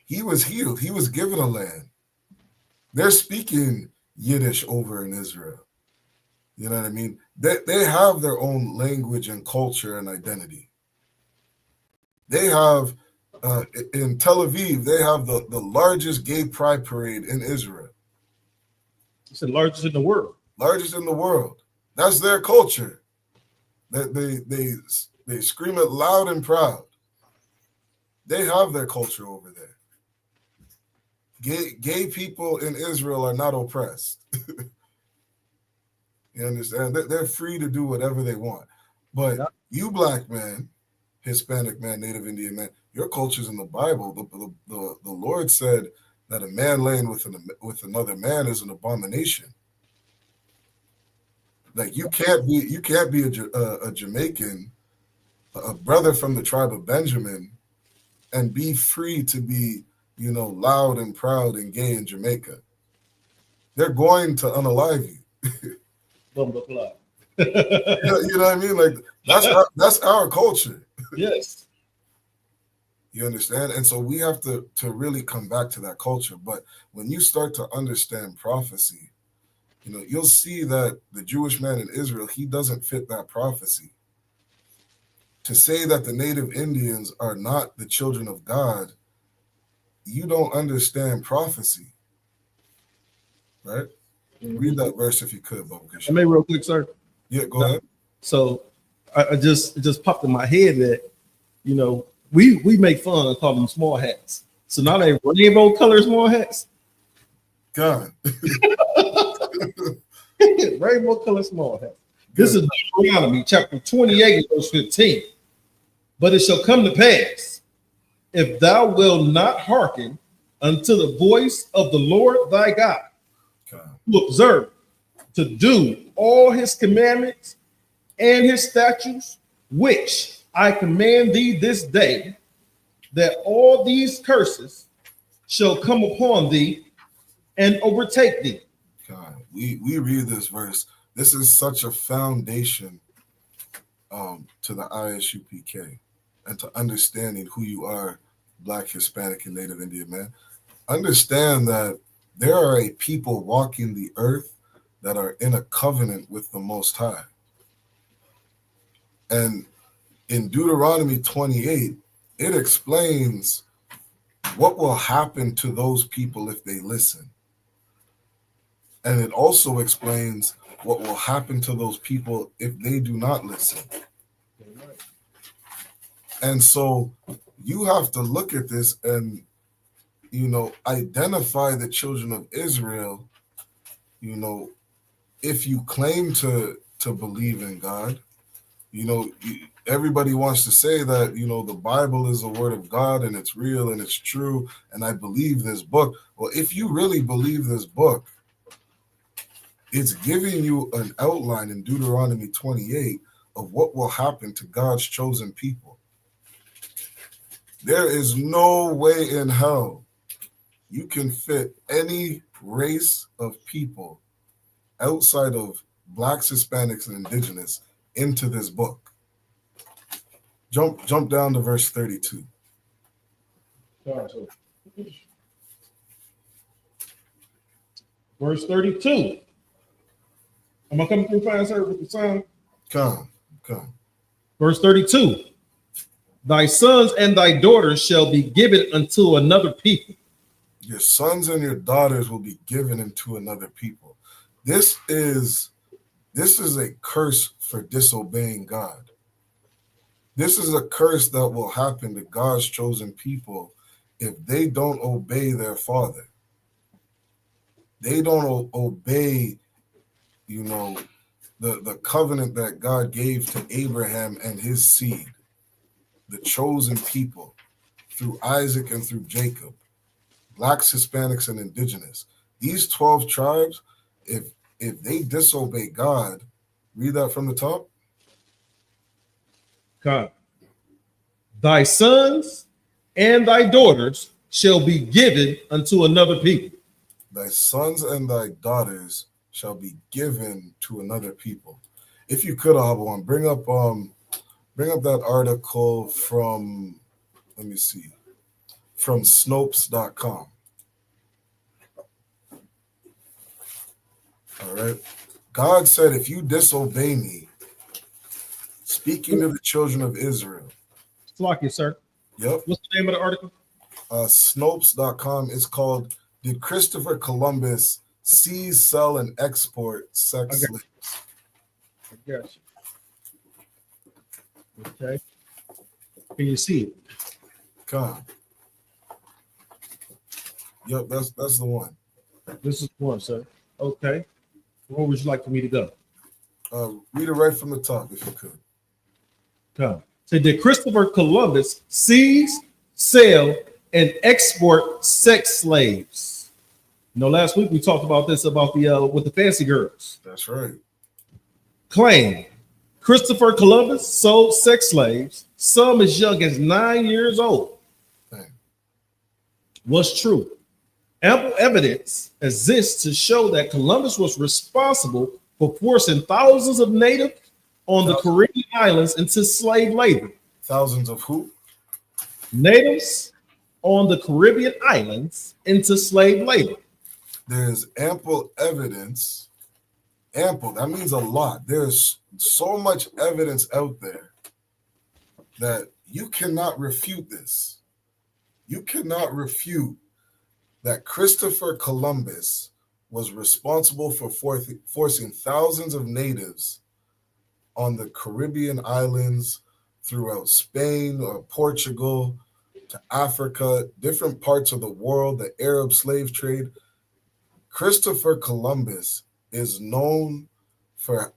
he was healed. He was given a land. They're speaking Yiddish over in Israel. You know what I mean? They have their own language and culture and identity. They have, in Tel Aviv, they have the largest gay pride parade in Israel. It's the largest in the world. Largest in the world. That's their culture. That they scream it loud and proud. They have their culture over there. Gay people in Israel are not oppressed. You understand? They're free to do whatever they want. But you Black man, Hispanic man, Native Indian man, your culture's in the Bible. The Lord said that a man laying with another man is an abomination. Like you can't be a Jamaican, a brother from the tribe of Benjamin, and be free to be, you know, loud and proud and gay in Jamaica. They're going to unalive you. You know what I mean? Like that's our culture. Yes. You understand? And so we have to really come back to that culture. But when you start to understand prophecy, you know, you'll see that the Jewish man in Israel, he doesn't fit that prophecy. To say that the native Indians are not the children of God, you don't understand prophecy, right? Read that verse if you could, Bubba. I may real quick, sir. Yeah, go ahead. So it just popped in my head that, you know, we make fun and call them small hats. So now they rainbow color small hats. God. Rainbow color small hats. This is Deuteronomy chapter 28, verse 15. But it shall come to pass, if thou wilt not hearken unto the voice of the Lord thy God, to observe, to do all his commandments and his statutes, which I command thee this day, that all these curses shall come upon thee and overtake thee. God, we read this verse. This is such a foundation to the ISUPK and to understanding who you are, Black, Hispanic, and Native Indian man. Understand that there are a people walking the earth that are in a covenant with the Most High. And in Deuteronomy 28, it explains what will happen to those people if they listen. And it also explains what will happen to those people if they do not listen. And so you have to look at this and, you know, identify the children of Israel. You know, if you claim to believe in God, you know, everybody wants to say that, you know, the Bible is the word of God and it's real and it's true, and I believe this book. Well, if you really believe this book, it's giving you an outline in Deuteronomy 28 of what will happen to God's chosen people. There is no way in hell you can fit any race of people outside of Blacks, Hispanics, and Indigenous into this book. Jump down to verse 32. Verse 32. Am I coming through fine, sir, with the sound? Come. Verse 32. Thy sons and thy daughters shall be given unto another people. Your sons and your daughters will be given into another people. This is a curse for disobeying God. This is a curse that will happen to God's chosen people if they don't obey their father. They don't obey, you know, the covenant that God gave to Abraham and his seed, the chosen people, through Isaac and through Jacob, Blacks, Hispanics, and Indigenous. These 12 tribes, if they disobey God, read that from the top. God. Thy sons and thy daughters shall be given unto another people. Thy sons and thy daughters shall be given to another people. If you could, Ahabuan, bring up that article from, let me see, from Snopes.com. All right. God said, if you disobey me, speaking to the children of Israel. Flock you, sir. Yep. What's the name of the article? Snopes.com. It's called Did Christopher Columbus Seize, Sell, and Export Sex Slaves? I got you. Okay. Can you see it? Come. Yep, that's the one. This is one, sir. Okay. Where would you like for me to go? Read it right from the top, if you could. Come. Say, did Christopher Columbus seize, sell, and export sex slaves? You know, last week we talked about this about the with the fancy girls. That's right. Claim Christopher Columbus sold sex slaves, some as young as 9 years old. Dang. Was true. Ample evidence exists to show that Columbus was responsible for forcing thousands of natives on the Caribbean islands into slave labor. Thousands of who? Natives on the Caribbean islands into slave labor. There's ample evidence. Ample, that means a lot. There's so much evidence out there that you cannot refute this. You cannot refute that Christopher Columbus was responsible for forcing thousands of natives on the Caribbean islands throughout Spain or Portugal to Africa, different parts of the world, the Arab slave trade. Christopher Columbus is known for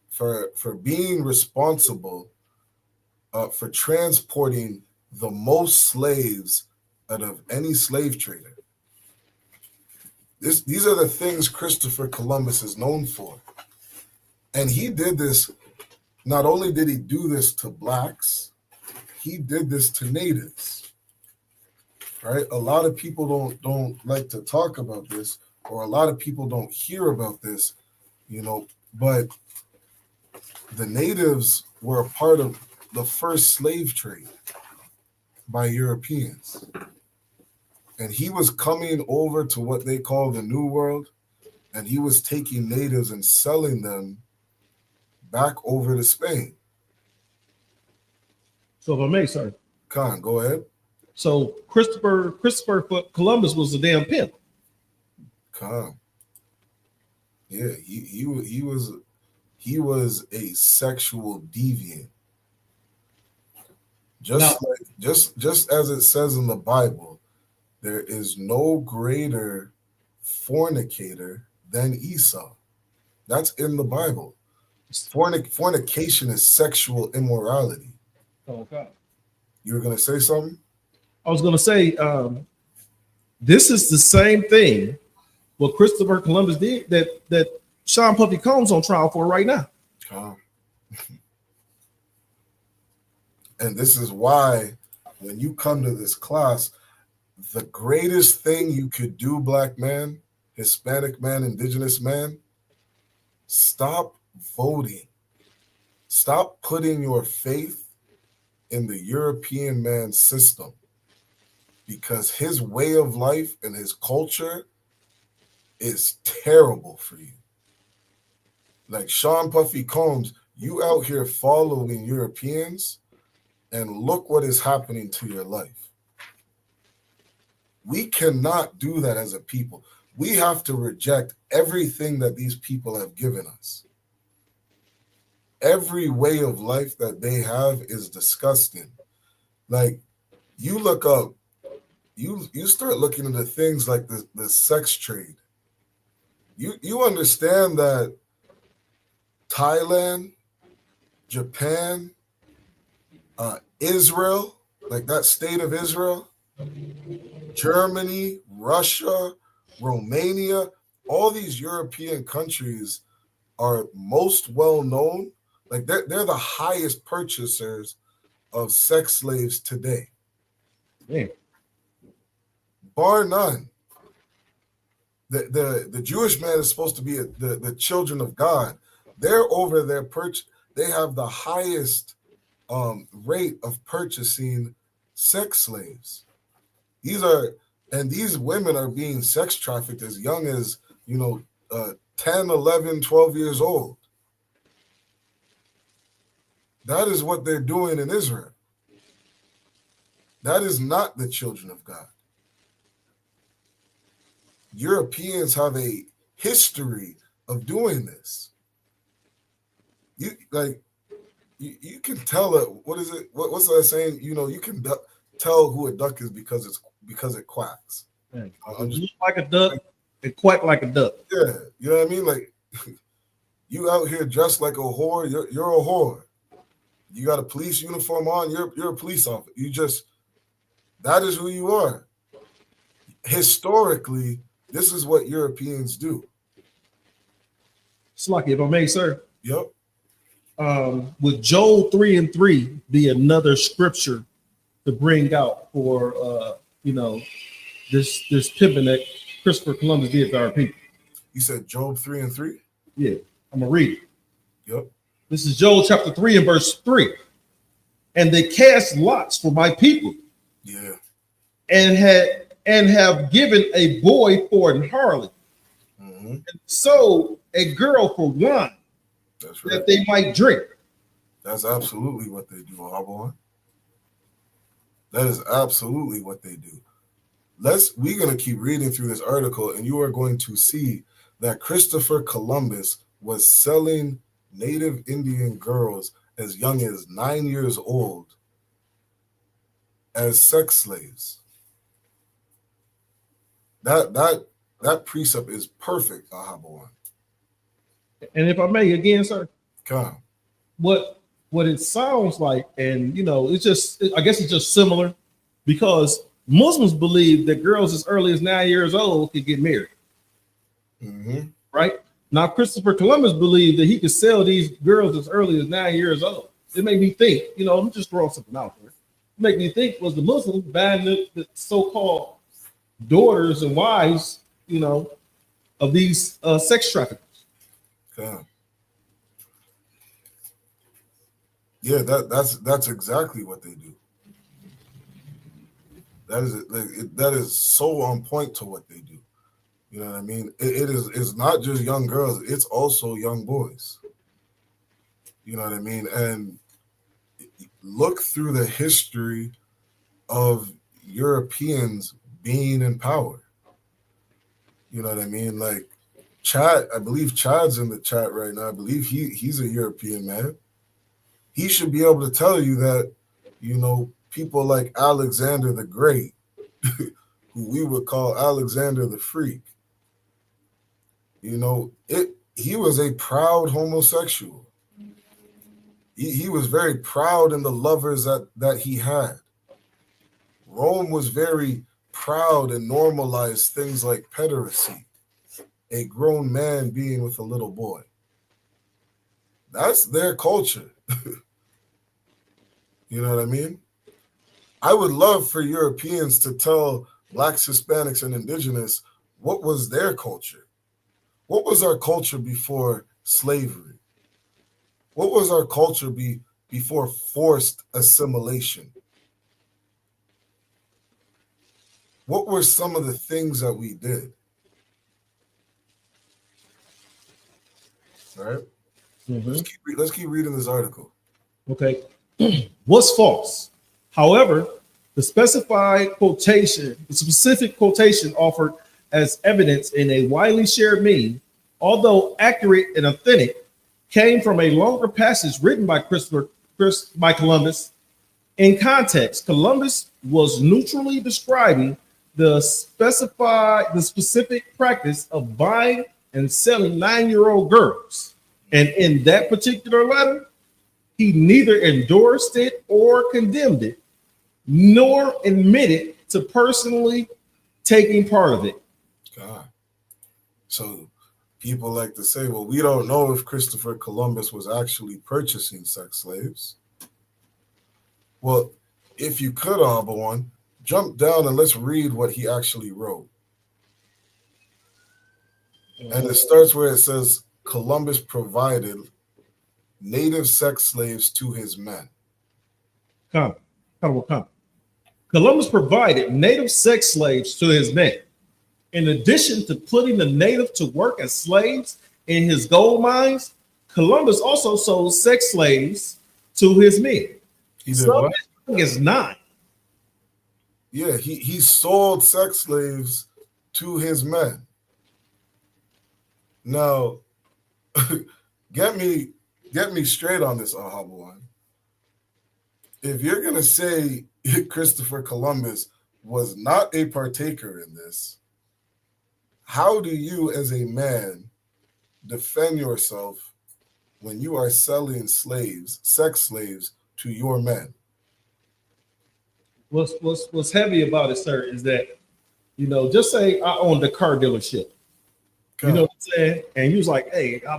being responsible for transporting the most slaves out of any slave trader. These are the things Christopher Columbus is known for. And he did this, not only did he do this to blacks, he did this to natives. Right? A lot of people don't like to talk about this, or a lot of people don't hear about this, but the natives were a part of the first slave trade by Europeans. And he was coming over to what they call the New World, and he was taking natives and selling them back over to Spain. So if I may, sir. Khan, go ahead. So Christopher Columbus was a damn pimp. Khan. Yeah, he was a sexual deviant. Just as it says in the Bible, there is no greater fornicator than Esau. That's in the Bible. Fornication is sexual immorality. Okay. You were going to say something? I was going to say, this is the same thing what Christopher Columbus did that Sean Puffy Combs on trial for right now. And this is why when you come to this class, the greatest thing you could do, black man, Hispanic man, indigenous man, stop voting. Stop putting your faith in the European man's system, because his way of life and his culture is terrible for you. Like Sean Puffy Combs, you out here following Europeans, and look what is happening to your life. We cannot do that as a people. We have to reject everything that these people have given us. Every way of life that they have is disgusting. Like, you look up, you start looking into things like the sex trade. You understand that Thailand, Japan, Israel, like that state of Israel, Germany, Russia, Romania, all these European countries are most well known. Like they're the highest purchasers of sex slaves today. Yeah. Bar none. The Jewish man is supposed to be the children of God. They're over there they have the highest rate of purchasing sex slaves. These women are being sex trafficked as young as 10, 11, 12 years old. That is what they're doing in Israel. That is not the children of God. Europeans have a history of doing this. You can tell it. What is it? What's that saying? You can tell who a duck is because it quacks. Yeah. Look like a duck, it quack like a duck. Yeah, you know what I mean. Like you out here dressed like a whore. You're a whore. You got a police uniform on. You're a police officer. That is who you are. Historically, this is what Europeans do. Slucky, if I may, sir. Yep. Would Joel 3:3 be another scripture to bring out for this pimping that Christopher Columbus did to our people? You said Job 3:3? Yeah, I'm gonna read it. Yep. This is Joel chapter 3 and verse 3. And they cast lots for my people. Yeah. And have given a boy for an harlot, and sold a girl for wine. That's right. That they might drink. That's absolutely what they do, Arbor. That is absolutely what they do. We're going to keep reading through this article, and you are going to see that Christopher Columbus was selling native Indian girls as young as 9 years old as sex slaves. That precept is perfect, Ahabawan. And if I may, again, sir, Come. What it sounds like, and it's just, I guess it's just similar, because Muslims believe that girls as early as 9 years old could get married. Mm-hmm. Right? Now, Christopher Columbus believed that he could sell these girls as early as 9 years old. It made me think, I'm just throwing something out there. It made me think, was the Muslims buying the so-called daughters and wives, of these sex traffickers? Come. Yeah, that's exactly what they do. That is so on point to what they do. You know what I mean? It's not just young girls, it's also young boys. You know what I mean? And look through the history of Europeans being in power. You know what I mean? Like Chad, I believe Chad's in the chat right now. I believe he's a European man. He should be able to tell you that, people like Alexander the Great, who we would call Alexander the Freak, he was a proud homosexual. He was very proud in the lovers that he had. Rome was very proud and normalized things like pederasty, a grown man being with a little boy. That's their culture. You know what I mean? I would love for Europeans to tell Blacks, Hispanics, and Indigenous what was their culture. What was our culture before slavery? What was our culture before forced assimilation? What were some of the things that we did? All right? Mm-hmm. Let's keep reading this article. Okay. What's false? However, the specific quotation offered as evidence in a widely shared meme, although accurate and authentic, came from a longer passage written by Columbus. In context, Columbus was neutrally describing the specific practice of buying and selling 9-year-old girls. And in that particular letter, he neither endorsed it or condemned it, nor admitted to personally taking part of it. God. So people like to say, well, we don't know if Christopher Columbus was actually purchasing sex slaves. Well, if you could, Abawan, jump down and let's read what he actually wrote. And it starts where it says, Columbus provided native sex slaves to his men. Come. Columbus provided native sex slaves to his men. In addition to putting the native to work as slaves in his gold mines, Columbus also sold sex slaves to his men. He did what? Is 9. Yeah, he sold sex slaves to his men. Now, get me straight on this, Ahabawan. If you're gonna say Christopher Columbus was not a partaker in this, how do you as a man defend yourself when you are selling slaves, sex slaves, to your men? What's heavy about it, sir, is that, just say I owned a car dealership. Okay. You know what I'm saying? And you was like, hey, I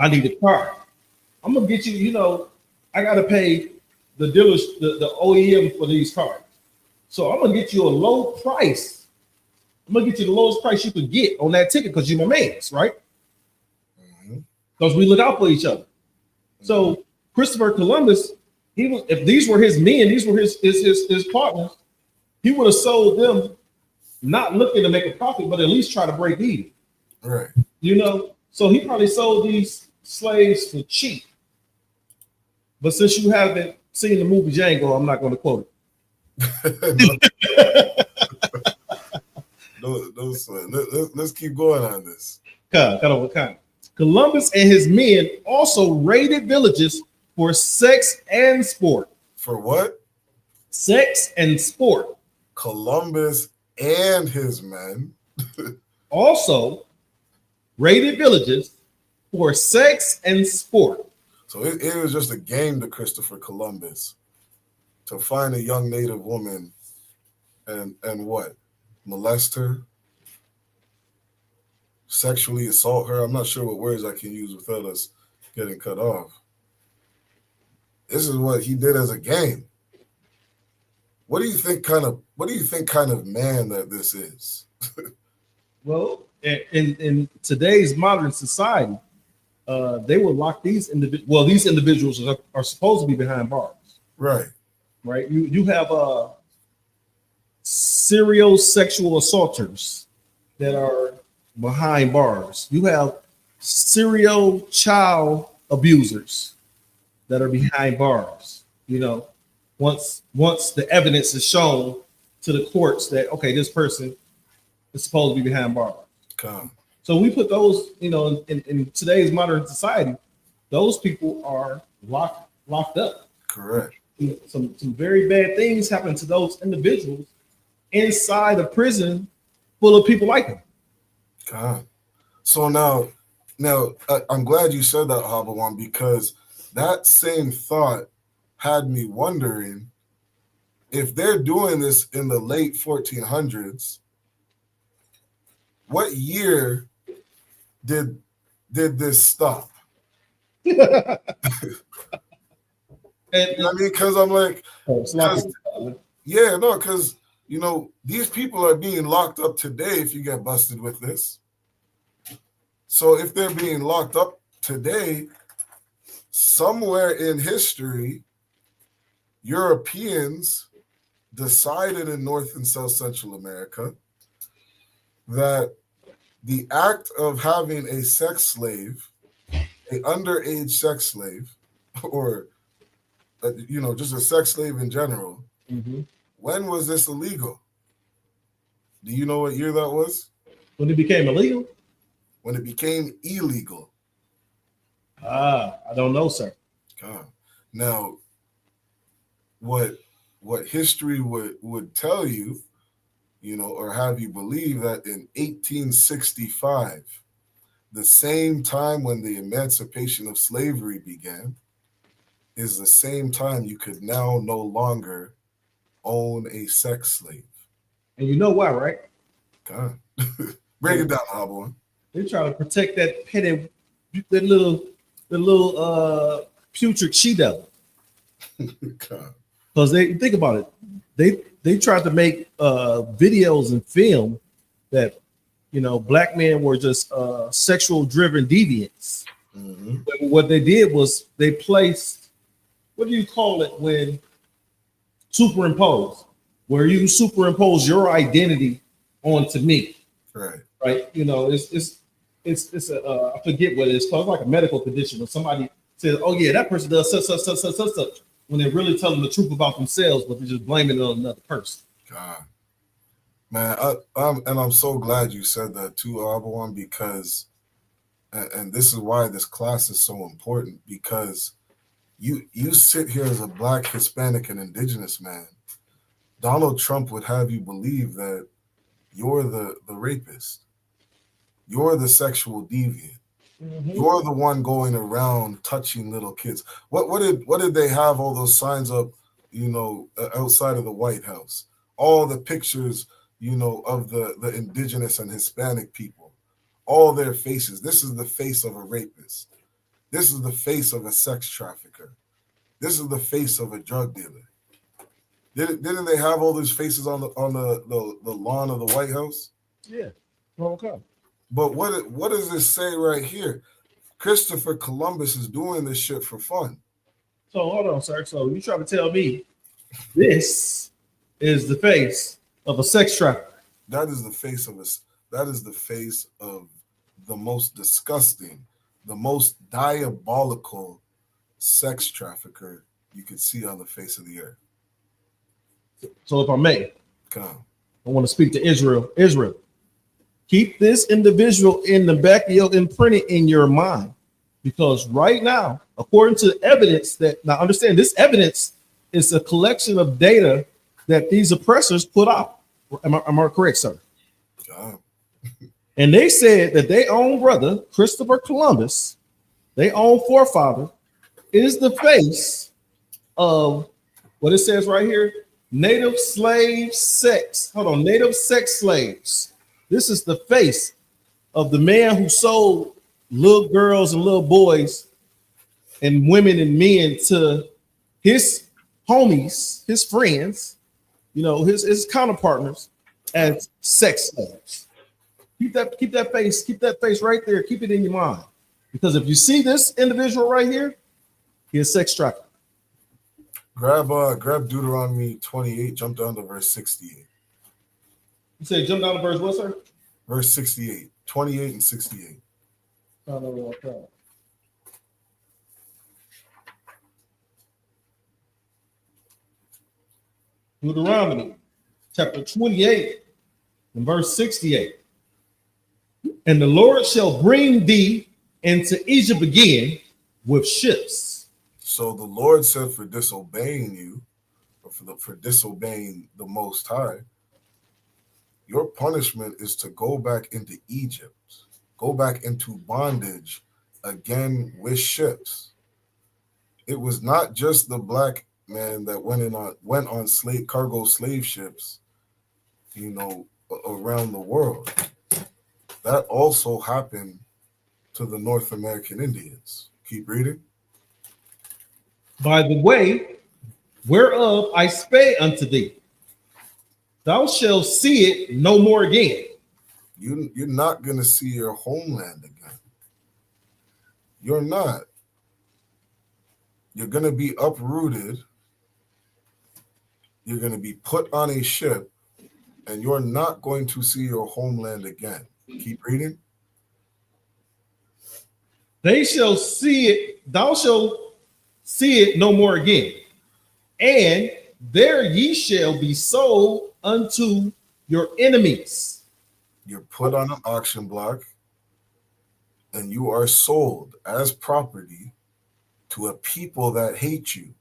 need a car. I'm going to get you, I got to pay the dealers, the OEM for these cars. So I'm going to get you a low price. I'm going to get you the lowest price you could get on that ticket because you're my man's, right? Because we look out for each other. So Christopher Columbus, if these were his men, these were his partners, he would have sold them not looking to make a profit, but at least try to break even. Right. So he probably sold these slaves for cheap. But since you haven't seen the movie Django, I'm not going to quote it. Let's keep going on this. Columbus and his men also raided villages for sex and sport. For what? Sex and sport. Columbus and his men also raided villages for sex and sport. So it was just a game to Christopher Columbus to find a young native woman and what? Molest her? Sexually assault her? I'm not sure what words I can use without us getting cut off. This is what he did as a game. What do you think kind of man that this is? Well, in today's modern society, they will lock these individuals. Well, these individuals are supposed to be behind bars. Right. Right. You have serial sexual assaulters that are behind bars. You have serial child abusers that are behind bars. You know, once the evidence is shown to the courts that okay, this person is supposed to be behind bars. So we put those, you know, in today's modern society, those people are locked up. Correct. Some very bad things happen to those individuals inside a prison full of people like them. God. So now I'm glad you said that, Habawan, because that same thought had me wondering if they're doing this in the late 1400s, what year did this stop? I mean, because I'm like, because you know, these people are being locked up today if you get busted with this. So if they're being locked up today, somewhere in history, Europeans decided in North and South Central America that the act of having a sex slave, an underage sex slave, or you know, just a sex slave in general, when was this illegal? Do you know what year that was? When it became illegal? When it became illegal. I don't know, sir. Now, what history would tell you, you know, or have you believe that in 1865, the same time when the emancipation of slavery began, is the same time you could now no longer own a sex slave. And you know why, right? Break it down, Hobble. They try to protect that petty, the little putrid she-devil. Because they think about it, they tried to make videos and film that, you know, black men were just sexual-driven deviants. But what they did was they placed, what do you call it when superimpose, where you superimpose your identity onto me, right? You know, it's I forget what it is called. It's like a medical condition when somebody says, "Oh yeah, that person does such," when they're really telling the truth about themselves, but they're just blaming it on another person. Man, I'm so glad you said that too, Abawan, because, and this is why this class is so important, because you sit here as a Black, Hispanic, and Indigenous man. Donald Trump would have you believe that you're the rapist. You're the sexual deviant. You're the one going around touching little kids. What did they have all those signs up, you know, outside of the White House? All the pictures, you know, of the Indigenous and Hispanic people. All their faces. This is the face of a rapist. This is the face of a sex trafficker. This is the face of a drug dealer. Didn't they have all these faces on the lawn of the White House? Yeah. Okay. But what does this say right here? Christopher Columbus is doing this shit for fun. So hold on, sir. So you trying to tell me this is the face of a sex trafficker? That is the face of us. That is the face of the most disgusting, the most diabolical sex trafficker you could see on the face of the earth. So if I may, come. I want to speak to Israel. Keep this individual in the back of your imprinted in your mind, because right now, according to the evidence that now understand, this evidence is a collection of data that these oppressors put out. Am I correct, sir? And they said that their own brother, Christopher Columbus, their own forefather, is the face of what it says right here, native slave sex. Hold on, native sex slaves. This is the face of the man who sold little girls and little boys and women and men to his homies, his friends, you know, his counterpartners as sex slaves. Keep that face right there. Keep it in your mind. Because if you see this individual right here, he is sex trafficking. Grab Deuteronomy 28, jump down to verse 68. You say jump down to verse what, sir? Verse 68, 28 and 68. Deuteronomy chapter 28 and verse 68. And the Lord shall bring thee into Egypt again with ships. So the Lord said, for disobeying you, or for disobeying the Most High, your punishment is to go back into Egypt, go back into bondage again with ships. It was not just the black man that went on cargo slave ships, you know, around the world. That also happened to the North American Indians. Keep reading. By the way, whereof I spake unto thee, thou shalt see it no more again. You're not going to see your homeland again. You're not. You're going to be uprooted. You're going to be put on a ship, and you're not going to see your homeland again. Keep reading. They shall see it, thou shalt see it no more again. And there ye shall be sold unto your enemies. You're put on an auction block, and you are sold as property to a people that hate you,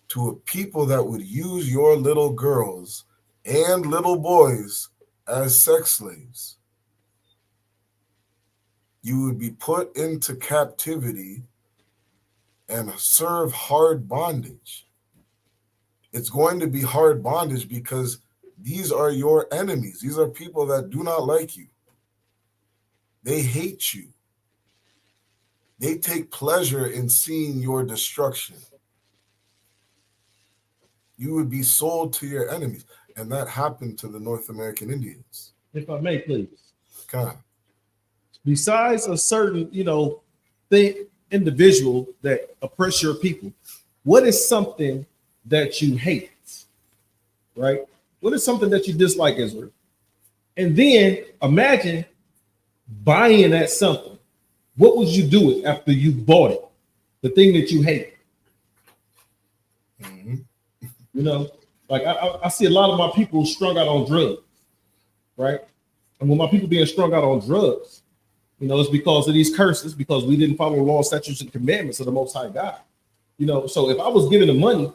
to a people that would use your little girls and little boys as sex slaves. You would be put into captivity and serve hard bondage. It's going to be hard bondage because these are your enemies. These are people that do not like you. They hate you. They take pleasure in seeing your destruction. You would be sold to your enemies. And that happened to the North American Indians. If I may, please. Okay. Besides a certain, individual that oppress your people, what is something that you hate, right? What is something that you dislike, Israel? And then imagine buying that something. What would you do with after you bought it? The thing that you hate. Mm-hmm. Like I see a lot of my people strung out on drugs, right? And when my people being strung out on drugs, it's because of these curses, because we didn't follow the law, statutes, and commandments of the Most High God. So if I was giving the money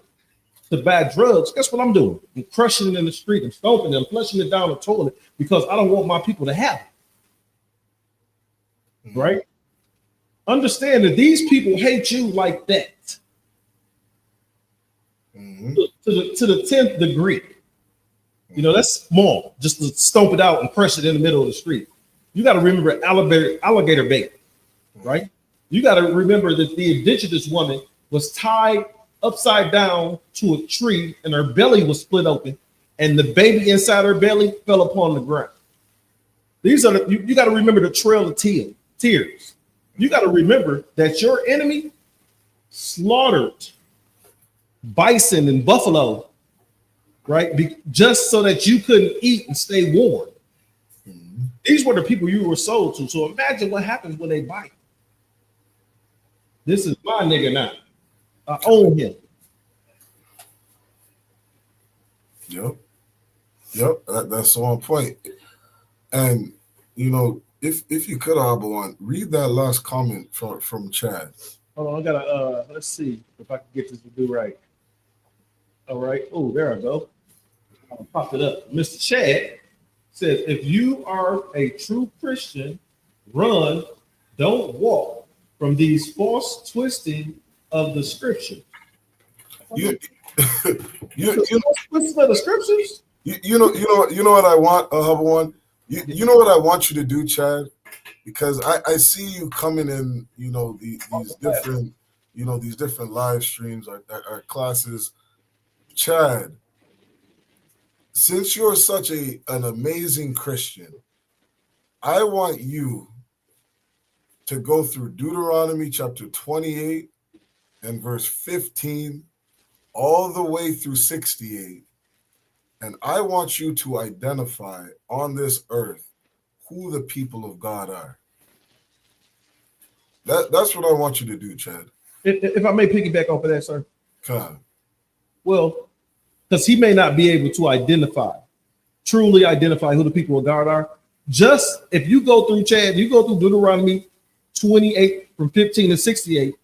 to buy drugs, guess what I'm doing? I'm crushing it in the street, I'm stomping them, flushing it down the toilet because I don't want my people to have it. Mm-hmm. Right? Understand that these people hate you like that. Mm-hmm. To the 10th degree. That's small, just to stomp it out and crush it in the middle of the street. You got to remember alligator bait, right? You got to remember that the indigenous woman was tied upside down to a tree and her belly was split open and the baby inside her belly fell upon the ground. These are you got to remember the trail of tears. You got to remember that your enemy slaughtered bison and buffalo, right? Just so that you couldn't eat and stay warm. Mm-hmm. These were the people you were sold to. So imagine what happens when they bite. This is my nigga now. I own him. Yep. That's on point. And you know, if you could, Abawan, read that last comment from Chad. Hold on, I gotta let's see if I can get this to do right. All right. Oh, there I go. I'll pop it up. Mr. Chad says, if you are a true Christian, run, don't walk from these false twisting of the scripture. You twisting of the scriptures? You know what I want, Abawan? You know what I want you to do, Chad? Because I see you coming in, you know, these different, you know, these different live streams, our classes. Chad, since you're such an amazing Christian, I want you to go through Deuteronomy chapter 28 and verse 15 all the way through 68. And I want you to identify on this earth who the people of God are. That's what I want you to do, Chad. If I may piggyback off of that, sir. Come on. Well, because he may not be able to truly identify who the people of God are. Just if you go through, Chad, you go through Deuteronomy 28 from 15 to 68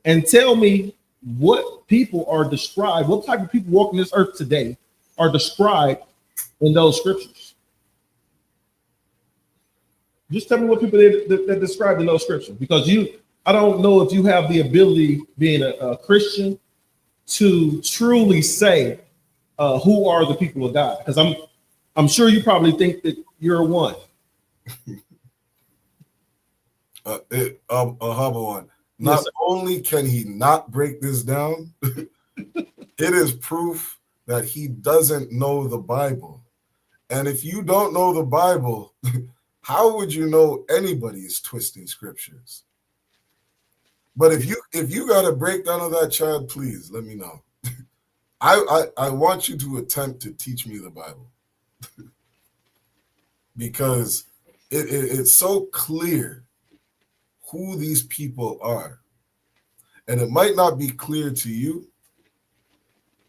and tell me what people are described, what type of people walking this earth today are described in those scriptures. Just tell me what people that described in those scriptures, because I don't know if you have the ability, being a Christian, to truly say who are the people of God, because I'm sure you probably think that you're one. One. Not only can he not break this down, it is proof that he doesn't know the Bible. And if you don't know the Bible, how would you know anybody is twisting scriptures? But if you got a breakdown of that, Chad, please let me know. I want you to attempt to teach me the Bible. Because it's so clear who these people are. And it might not be clear to you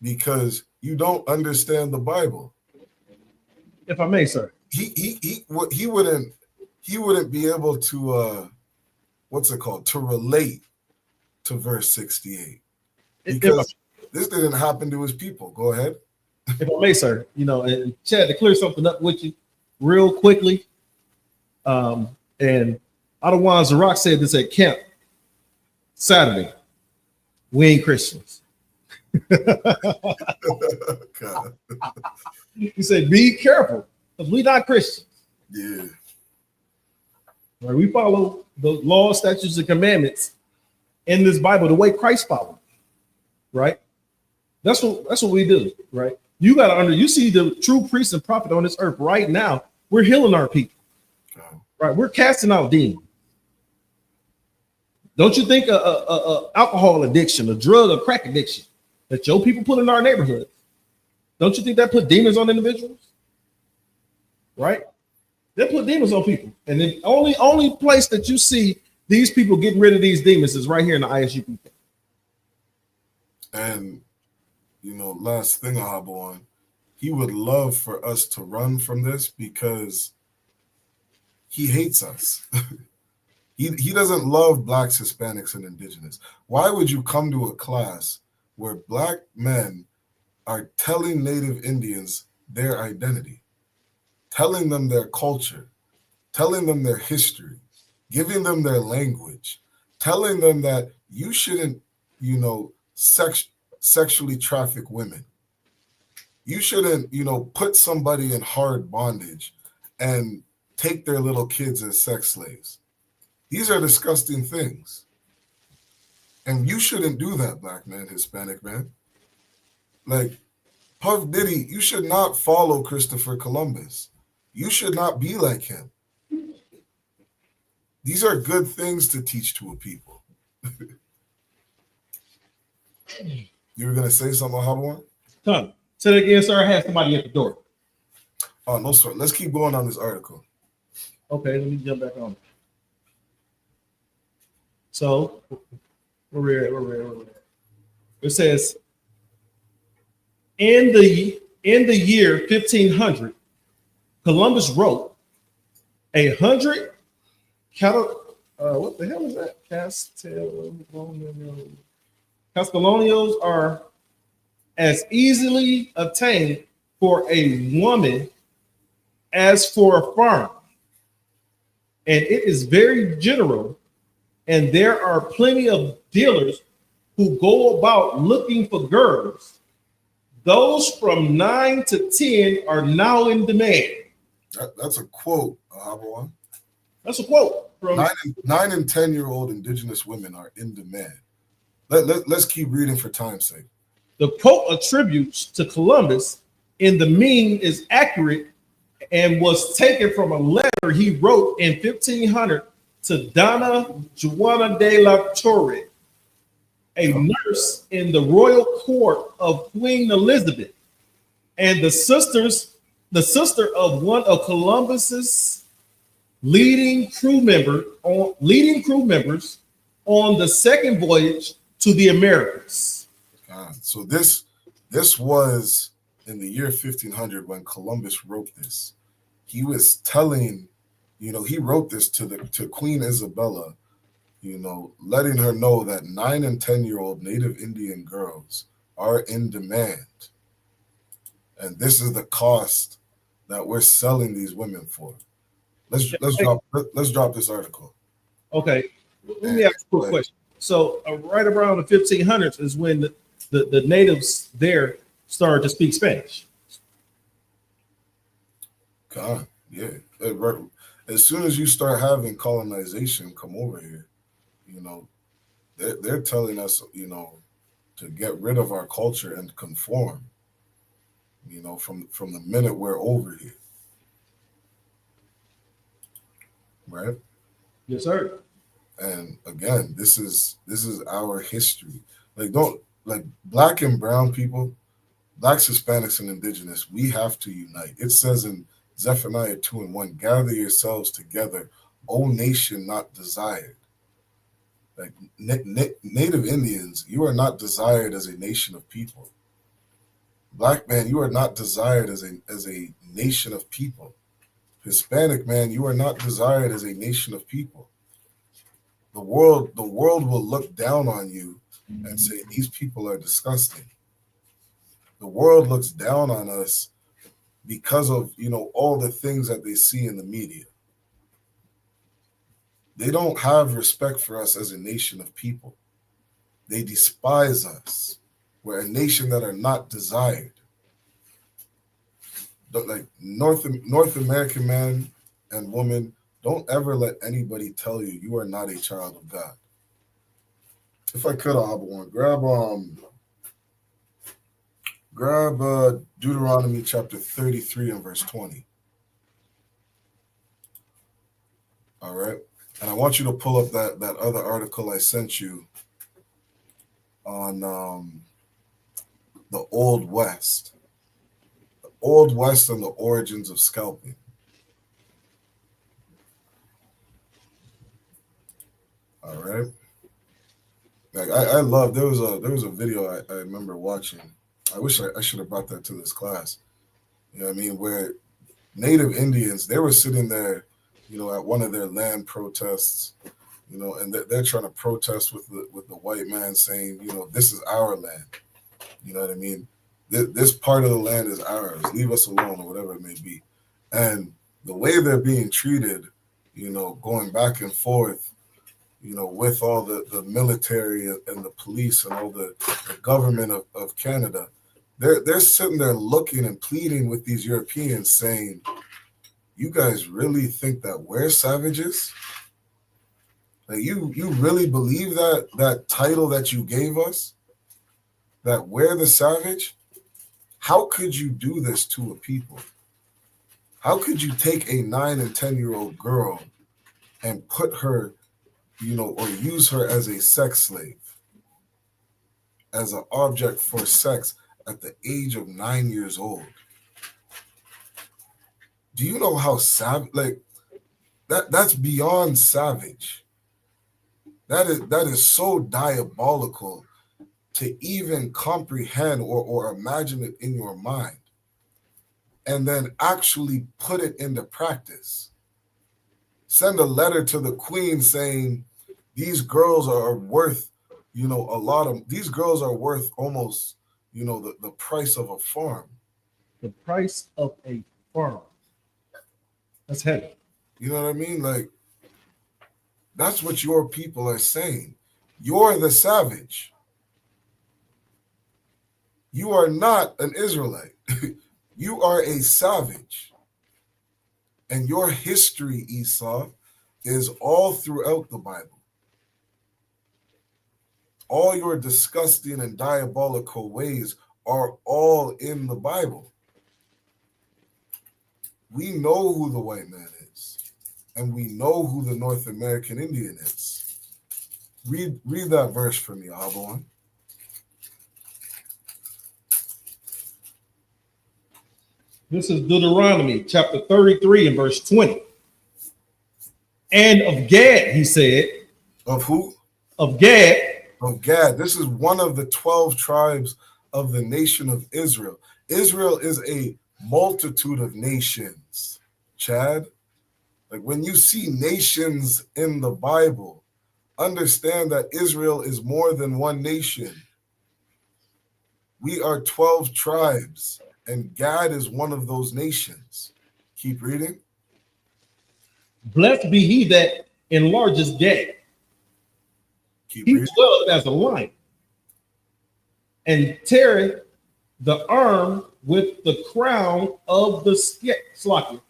because you don't understand the Bible. If I may, sir. He wouldn't be able to to relate to verse 68. Because this didn't happen to his people. Go ahead. If I may, sir, you know, and Chad, to clear something up with you real quickly. And Adawan Zarak said this at camp Saturday. We ain't Christians. He said, be careful, because we not Christians. Yeah. Right, we follow the law, statutes, and commandments in this Bible the way Christ followed. Right? That's what we do, right? You gotta you see the true priest and prophet on this earth right now. We're healing our people. Right? We're casting out demons. Don't you think a alcohol addiction, a drug, a crack addiction that your people put in our neighborhoods, don't you think that put demons on individuals? Right? They put demons on people. And the only place that you see these people getting rid of these demons is right here in the ISUP. And, you know, last thing I'll hop on, he would love for us to run from this because he hates us. He doesn't love blacks, Hispanics, and indigenous. Why would you come to a class where black men are telling Native Indians their identity, telling them their culture, telling them their history, giving them their language, telling them that you shouldn't, you know, sexually traffic women. You shouldn't, you know, put somebody in hard bondage and take their little kids as sex slaves. These are disgusting things. And you shouldn't do that, black man, Hispanic man. Like, Puff Diddy, you should not follow Christopher Columbus. You should not be like him. These are good things to teach to a people. You were going to say something, Habawan? Come. Say it again, sir. I have somebody at the door. Oh, no, sir. Let's keep going on this article. Okay, let me jump back on. So, where we're at. It says, in the year 1500, Columbus wrote, 100 what the hell is that? Castellonios are as easily obtained for a woman as for a farm, and it is very general, and there are plenty of dealers who go about looking for girls. Those from 9 to 10 are now in demand. That's a quote, Ahabawan. That's a quote from 9 and 10-year-old indigenous women are in demand. Let's keep reading for time's sake. The quote attributes to Columbus in the mean is accurate and was taken from a letter he wrote in 1500 to Donna Juana de la Torre, a nurse in the royal court of Queen Elizabeth, and the sister of one of Columbus's leading crew members on the second voyage to the Americas. So this was in the year 1500 when Columbus wrote this. He was telling, he wrote this to Queen Isabella, letting her know that 9 and 10-year-old Native Indian girls are in demand. And this is the cost that we're selling these women for. Let's drop this article. Okay, let me ask you a quick question. So right around the 1500s is when the natives there started to speak Spanish. God, yeah. As soon as you start having colonization come over here, they're telling us, to get rid of our culture and conform, from the minute we're over here. Right? Yes, sir. And again, this is our history. Black and brown people, blacks, Hispanics, and indigenous, we have to unite. It says in Zephaniah 2:1, gather yourselves together, O nation not desired. Native Indians, you are not desired as a nation of people. Black man, you are not desired as a nation of people. Hispanic man, you are not desired as a nation of people. The world will look down on you and say these people are disgusting. The world looks down on us because of all the things that they see in the media. They don't have respect for us as a nation of people. They despise us. We're a nation that are not desired. But North American man and woman, don't ever let anybody tell you you are not a child of God. If I could, I'll have one. Grab Deuteronomy chapter 33 and verse 20. All right. And I want you to pull up that other article I sent you on the Old West. The Old West and the origins of scalping. All right. I love, there was a video I remember watching. I wish I should have brought that to this class. You know what I mean? Where Native Indians, they were sitting there, at one of their land protests, and they're trying to protest with the white man saying, this is our land. You know what I mean? This part of the land is ours. Leave us alone, or whatever it may be. And the way they're being treated, going back and forth, with all the military and the police and all the government of Canada, they're sitting there looking and pleading with these Europeans saying, you guys really think that we're savages? Like you really believe that title that you gave us, that we're the savage? How could you do this to a people? How could you take a 9 and 10-year-old girl and put her, or use her as a sex slave, as an object for sex at the age of 9 years old? Do you know how savage, that's beyond savage. That is so diabolical to even comprehend or imagine it in your mind and then actually put it into practice. Send a letter to the queen saying these girls are worth, a lot of these girls are worth almost, the price of a farm. The price of a farm. That's heavy. You know what I mean? Like, that's what your people are saying. You're the savage. You are not an Israelite. You are a savage. And your history, Esau, is all throughout the Bible. All your disgusting and diabolical ways are all in the Bible. We know who the white man is, and we know who the North American Indian is. Read that verse for me, Ahabon. This is Deuteronomy chapter 33 and verse 20. And of Gad, he said. Of who? Of Gad. Of Gad. This is one of the 12 tribes of the nation of Israel. Israel is a multitude of nations, Chad. Like, when you see nations in the Bible, understand that Israel is more than one nation. We are 12 tribes, and Gad is one of those nations. Keep reading. Blessed be he that enlarges Gad. He dwelleth as a lion, and teareth the arm with the crown of the slocket,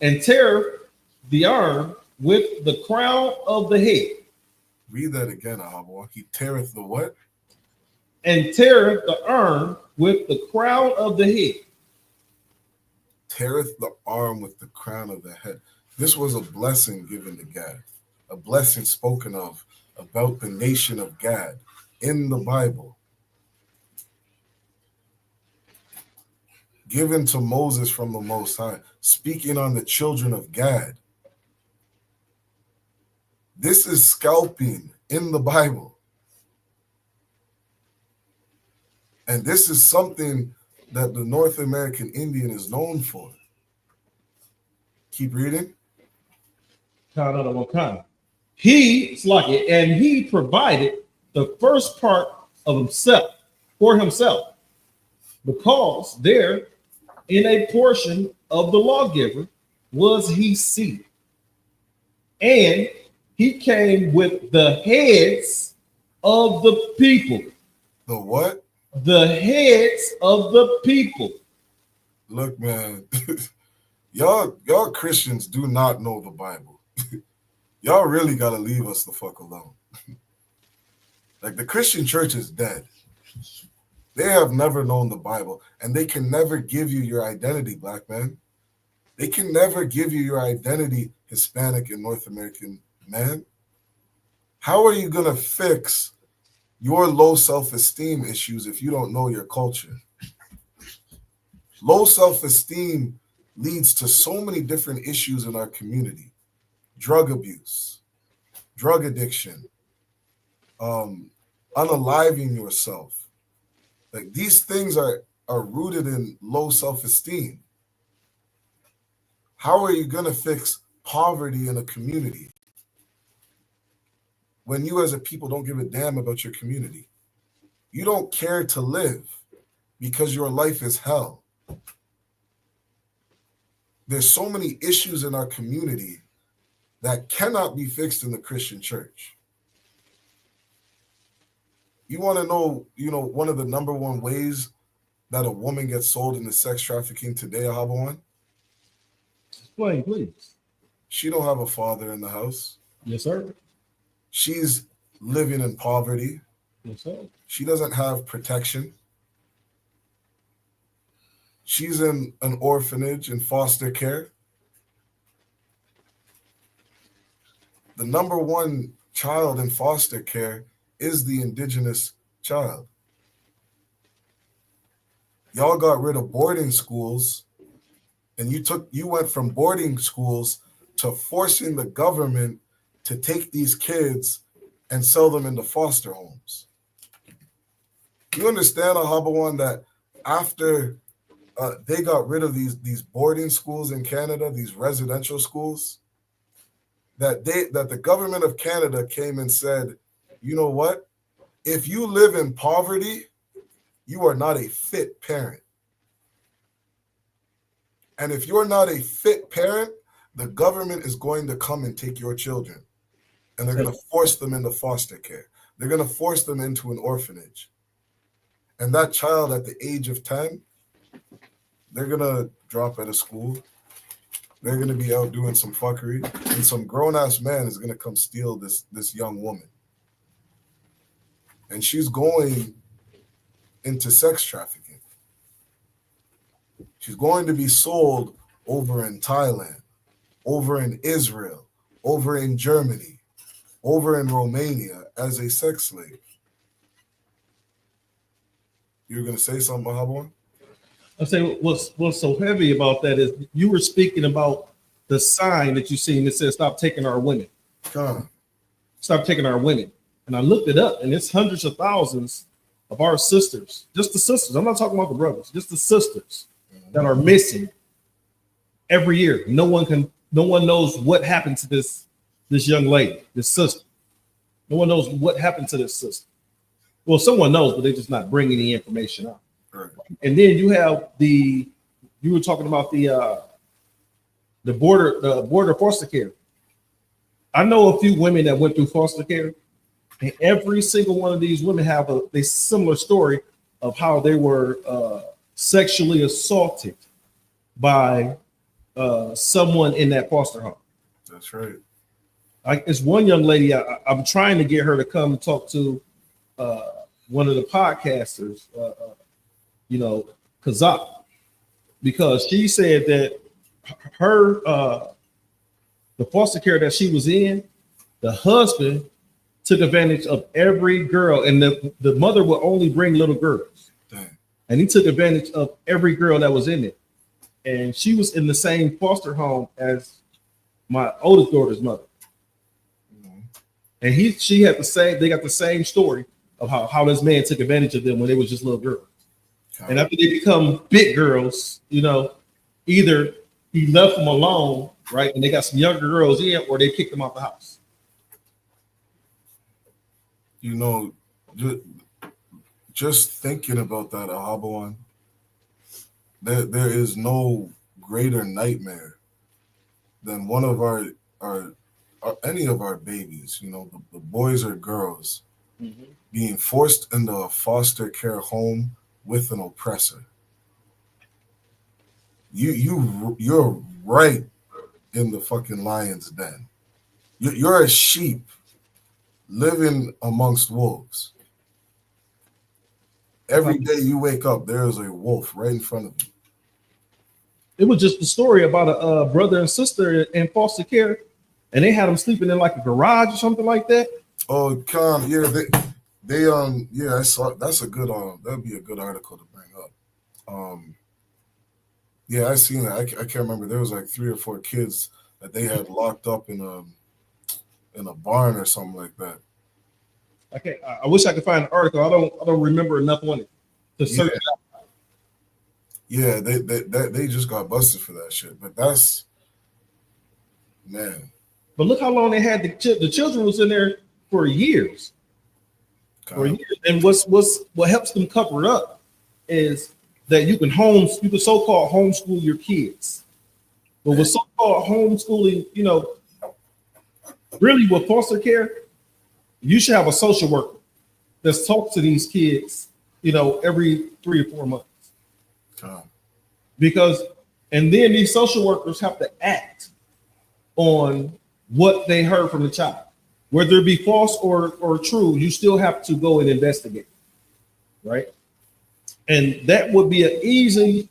and teareth the arm with the crown of the head. Read that again, Ahabon. He teareth the what? And teareth the arm with the crown of the head. Teareth the arm with the crown of the head. This was a blessing given to Gad, a blessing spoken of about the nation of Gad in the Bible. Given to Moses from the Most High, speaking on the children of Gad. This is scalping in the Bible. And this is something that the North American Indian is known for. Keep reading. He provided the first part of himself for himself, because there in a portion of the lawgiver was he seated. And he came with the heads of the people. The what? The heads of the people. Look, man, y'all Christians do not know the Bible. Y'all really got to leave us the fuck alone. Like, the Christian church is dead. They have never known the Bible, and they can never give you your identity, black man. They can never give you your identity, Hispanic and North American man. How are you going to fix your low self-esteem issues if you don't know your culture? Low self-esteem leads to so many different issues in our community. Drug abuse, drug addiction, unaliving yourself. Like, these things are rooted in low self-esteem. How are you going to fix poverty in a community when you as a people don't give a damn about your community? You don't care to live because your life is hell. There's so many issues in our community that cannot be fixed in the Christian church. You want to know, one of the number one ways that a woman gets sold into sex trafficking today, Ahabon? Explain, please. She don't have a father in the house. Yes, sir. She's living in poverty. Yes, sir. She doesn't have protection. She's in an orphanage in foster care. The number one child in foster care is the indigenous child. Y'all got rid of boarding schools, and you went from boarding schools to forcing the government to take these kids and sell them into foster homes. You understand, Ahabon, that after they got rid of these boarding schools in Canada, these residential schools, that the government of Canada came and said, you know what? If you live in poverty, you are not a fit parent. And if you're not a fit parent, the government is going to come and take your children. And they're going to force them into foster care. They're going to force them into an orphanage. And that child at the age of 10, they're going to drop out of school. They're going to be out doing some fuckery. And some grown-ass man is going to come steal this young woman. And she's going into sex trafficking. She's going to be sold over in Thailand, over in Israel, over in Germany, over in Romania as a sex slave. You're going to say something, Mahabon? I say what's so heavy about that is you were speaking about the sign that you seen that says stop taking our women. Stop taking our women. And I looked it up, and it's hundreds of thousands of our sisters, just the sisters. I'm not talking about the brothers, just the sisters that are missing every year. No one knows what happened to this young lady, this sister. No one knows what happened to this sister. Well, someone knows, but they're just not bringing the information out. Right. And then you have you were talking about the border foster care. I know a few women that went through foster care, and every single one of these women have a similar story of how they were sexually assaulted by someone in that foster home. That's right. It's one young lady. I'm trying to get her to come and talk to one of the podcasters, Kazak, because she said that her the foster care that she was in, the husband took advantage of every girl, and the mother would only bring little girls. Dang. And he took advantage of every girl that was in it. And she was in the same foster home as my oldest daughter's mother. And she had they got the same story of how this man took advantage of them when they was just little girls. And after they become big girls, either he left them alone, right? And they got some younger girls in, or they kicked them out the house. Just thinking about that, Ahabawan, there is no greater nightmare than one of our any of our babies, the boys or girls, being forced into a foster care home with an oppressor. You're right in the fucking lion's den. You're a sheep living amongst wolves. Every day you wake up, there is a wolf right in front of you. It was just a story about a brother and sister in foster care, and they had them sleeping in like a garage or something like that. Oh, yeah, yeah, I saw. That's a good that'd be a good article to bring up. Yeah, I seen that. I can't remember. There was like 3 or 4 kids that they had locked up in a barn or something like that. I wish I could find an article. I don't remember enough on it to search it out. Yeah, they just got busted for that shit. But that's, man. But look how long they had the children was in there for years. For years. And what helps them cover it up is that you can so-called homeschool your kids. But with so-called homeschooling, really with foster care, you should have a social worker that's talked to these kids, every 3 or 4 months. And then these social workers have to act on what they heard from the child. Whether it be false or true, you still have to go and investigate, right? And that would be an easy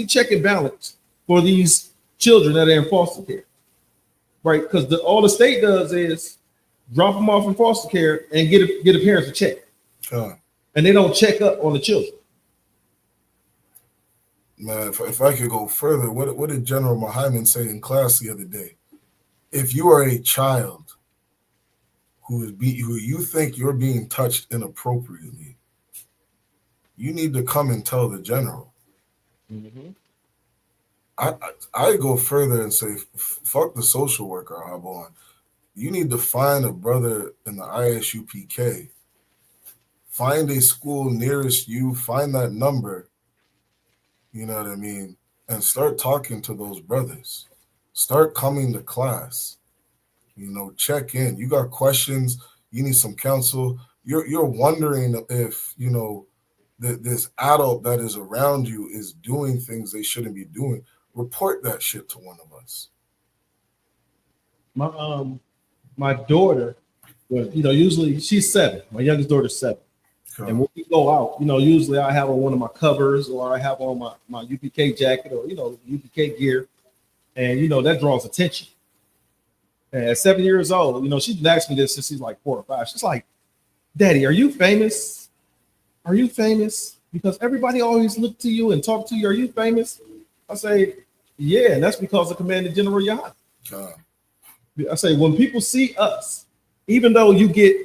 check and balance for these children that are in foster care, right? Because all the state does is drop them off in foster care and get a parents to check, and they don't check up on the children. Man, if I could go further, what did General Muhammad say in class the other day? If you are a child who you think you're being touched inappropriately, you need to come and tell the general. I go further and say, fuck the social worker, Habon. You need to find a brother in the ISUPK. Find a school nearest you. Find that number. You know what I mean? And start talking to those brothers. Start coming to class. You know, check in. You got questions. You need some counsel. You're wondering if, you know, this adult that is around you is doing things they shouldn't be doing. Report that shit to one of us. My daughter, well, you know, usually she's 7. My youngest daughter's 7. Okay. And when we go out, you know, usually I have on one of my covers, or I have on my UPK jacket, or, you know, UPK gear. And, you know, that draws attention. And at 7 years old, you know, she's been asking me this since she's like 4 or 5. She's like, Daddy, are you famous? Are you famous? Because everybody always look to you and talk to you. Are you famous? I say, yeah, and that's because of Commander General Yahan. I say, when people see us, even though you get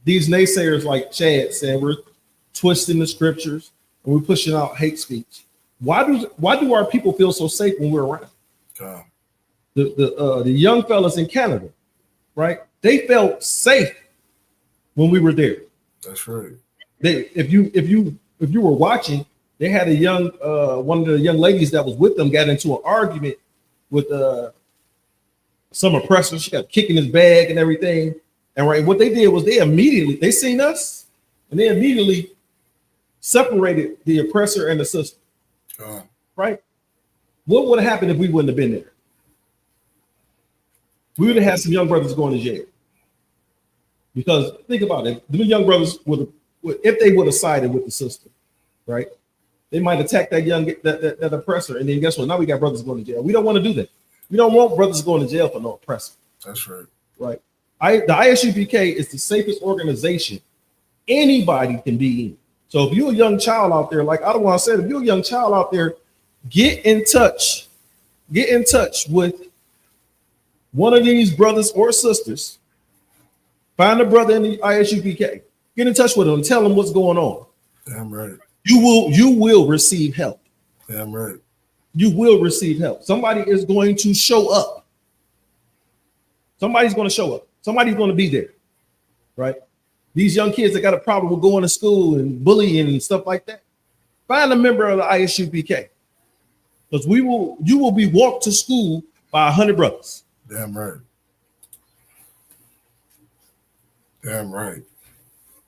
these naysayers like Chad saying we're twisting the scriptures and we're pushing out hate speech, why do our people feel so safe when we're around? The young fellas in Canada, right? They felt safe when we were there. That's right. If you were watching, they had a young one of the young ladies that was with them got into an argument with some oppressor. She got kicking his bag and everything. And right, what they did was they seen us and they immediately separated the oppressor and the sister. Right? What would have happened if we wouldn't have been there? We would have had some young brothers going to jail. Because think about it, the young brothers if they would have sided with the sister, right? They might attack that oppressor, and then guess what? Now we got brothers going to jail. We don't want to do that. We don't want brothers going to jail for no oppressor. That's right. Right. The ISUPK is the safest organization anybody can be in. So if you're a young child out there, like Ottawa said, if you're a young child out there, get in touch with one of these brothers or sisters. Find a brother in the ISUPK. Get in touch with them and tell them what's going on. Damn right. You will receive help. Damn right. You will receive help. Somebody is going to show up. Somebody's going to show up. Somebody's going to be there, right? These young kids that got a problem with going to school and bullying and stuff like that, find a member of the ISUPK, because you will be walked to school by 100 brothers. Damn right. Damn right.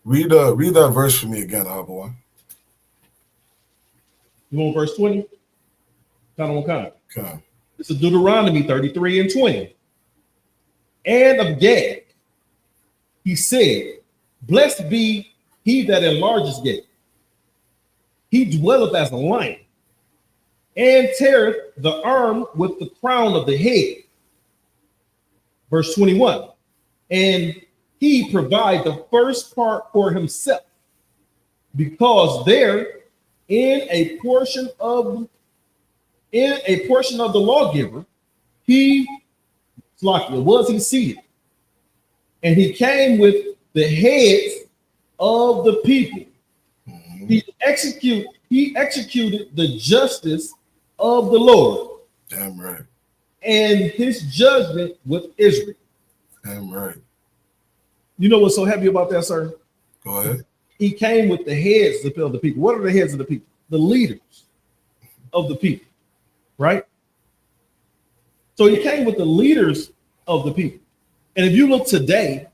Read that verse for me again, boy. You want verse 20? Kind. Okay. This is Deuteronomy 33 and 20. And of Gad, he said, blessed be he that enlarges Gad. He dwelleth as a lion, and teareth the arm with the crown of the head. Verse 21. And he provide the first part for himself, because there in a portion of the lawgiver, he seated, and he came with the heads of the people. Mm-hmm. He executed the justice of the Lord. Damn right. And his judgment with Israel. Damn right. You know what's so heavy about that, sir? Go ahead. He came with the heads of the people. What are the heads of the people? The leaders of the people, right? So he came with the leaders of the people. And if you look today,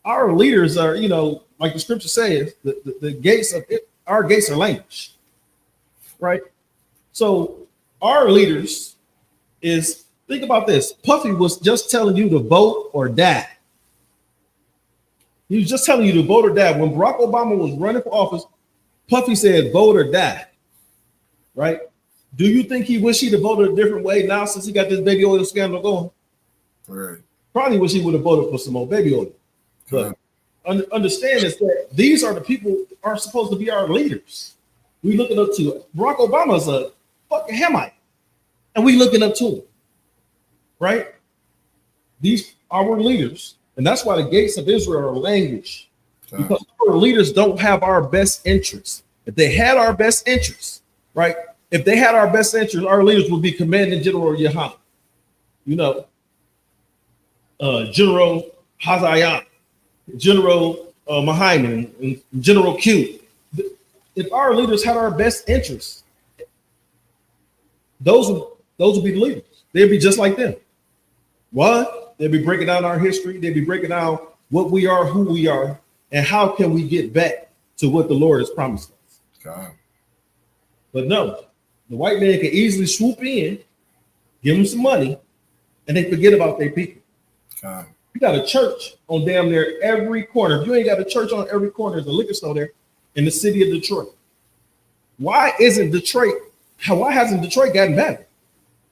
our leaders are, you know, like the scripture says, the gates of it, our gates are languished, right? So our leaders is, think about this. Puffy was just telling you to vote or die. He was just telling you to vote or die. When Barack Obama was running for office, Puffy said, vote or die, right? Do you think he wish he'd have voted a different way now since he got this baby oil scandal going? Right. Probably wish he would have voted for some more baby oil. But understand is that these are the people who are supposed to be our leaders. We looking up to it. Barack Obama's a fucking Hamite, and we looking up to him, right? These are our leaders, and that's why the gates of Israel are languished, because our leaders don't have our best interests. If they had our best interests, right? if they had our best interests, our leaders would be Commanding General Yohana, General Hazayan, General Mahaiman, and General Q. If our leaders had our best interests, those would be the leaders. They'd be just like them. One, they'd be breaking down our history. They'd be breaking down what we are, who we are, and how can we get back to what the Lord has promised us. God. But no, the white man can easily swoop in, give them some money, and they forget about their people. God. You got a church on damn near every corner. If you ain't got a church on every corner, there's a liquor store there in the city of Detroit. Why hasn't Detroit gotten better?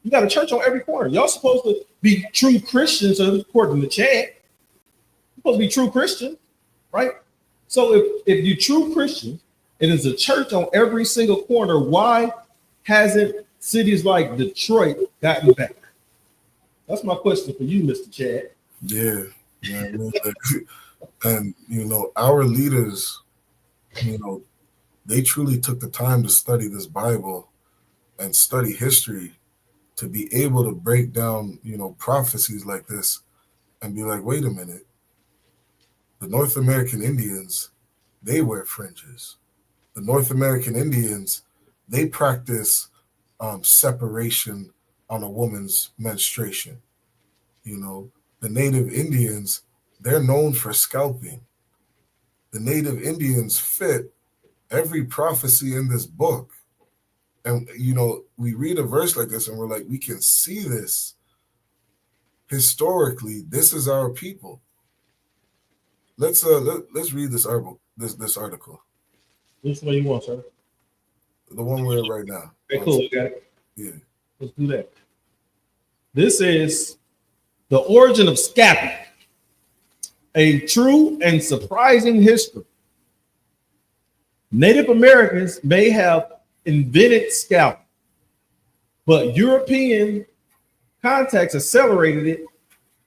You got a church on every corner. Y'all supposed to be true Christians, according to Chad. You're supposed to be true Christians, right? So if you're true Christians, and there's a church on every single corner, why hasn't cities like Detroit gotten better? That's my question for you, Mr. Chad. Yeah. And, our leaders, they truly took the time to study this Bible and study history to be able to break down, prophecies like this and be like, wait a minute. The North American Indians, they wear fringes. The North American Indians, they practice separation on a woman's menstruation. The Native Indians, they're known for scalping. The Native Indians fit every prophecy in this book. And, we read a verse like this and we're like, we can see this. Historically, this is our people. Let's read this article. This article. Which one you want, sir? The one we're in right now. Okay, cool. We got it. Yeah. Let's do that. This is the origin of scalping, a true and surprising history. Native Americans may have invented scalping, but European contacts accelerated it,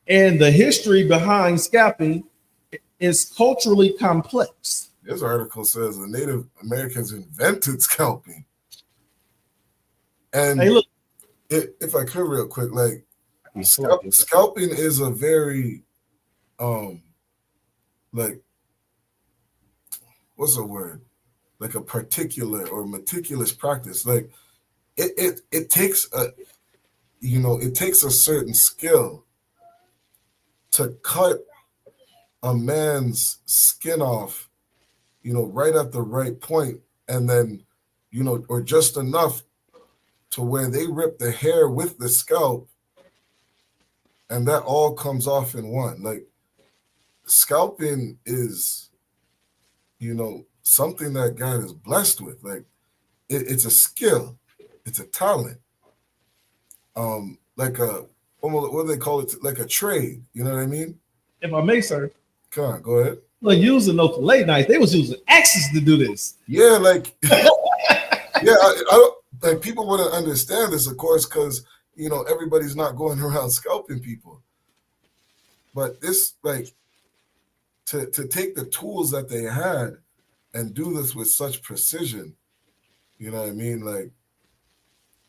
and the history behind scalping is culturally complex. This article says the Native Americans invented scalping. And hey, look, if I could real quick, like scalping is a very like, what's the word? Like a particular or meticulous practice. Like it takes a certain skill to cut a man's skin off, right at the right point, and then, or just enough to where they rip the hair with the scalp, and that all comes off in one. Like, scalping is, something that God is blessed with. Like, it's a skill, it's a talent. Like what do they call it? Like a trade. You know what I mean? If I may, sir. Come on, go ahead. Like using no fillet knife, they was using axes to do this. Yeah, like I don't like people wouldn't understand this, of course, because everybody's not going around scalping people. But this, like, to take the tools that they had and do this with such precision, you know what I mean? Like,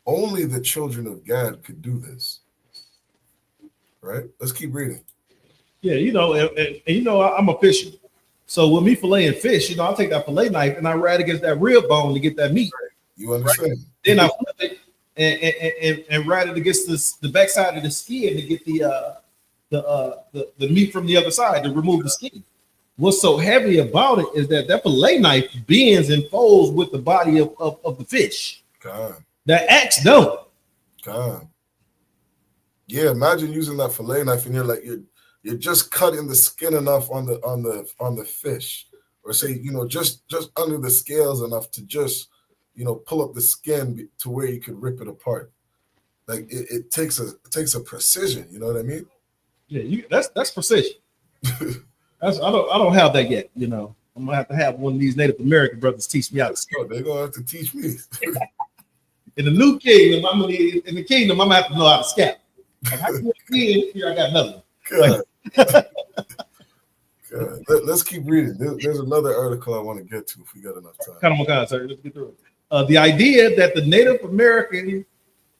only the children of God could do this. Right? Let's keep reading. Yeah, I'm a fisher. So with me filleting fish, I'll take that fillet knife and I ride against that rib bone to get that meat. You understand? Right? Then I flip it and ride it against the backside of the skin to get the meat from the other side to remove the skin. What's so heavy about it is that fillet knife bends and folds with the body of the fish. God. That axe don't. God. Yeah, imagine using that fillet knife and you're just cutting the skin enough on the fish, or say just under the scales enough to just pull up the skin to where you could rip it apart. Like it takes a precision. You know what I mean? Yeah, that's precision. I don't have that yet. I'm gonna have one of these Native American brothers teach me how to scalp. They're gonna have to teach me. In the new kingdom, I'm gonna have to know how to scalp. Like, here I got another one. Good. Let's keep reading. There's another article I want to get to if we got enough time. Come on, sir. Let's get through it. The idea that the Native American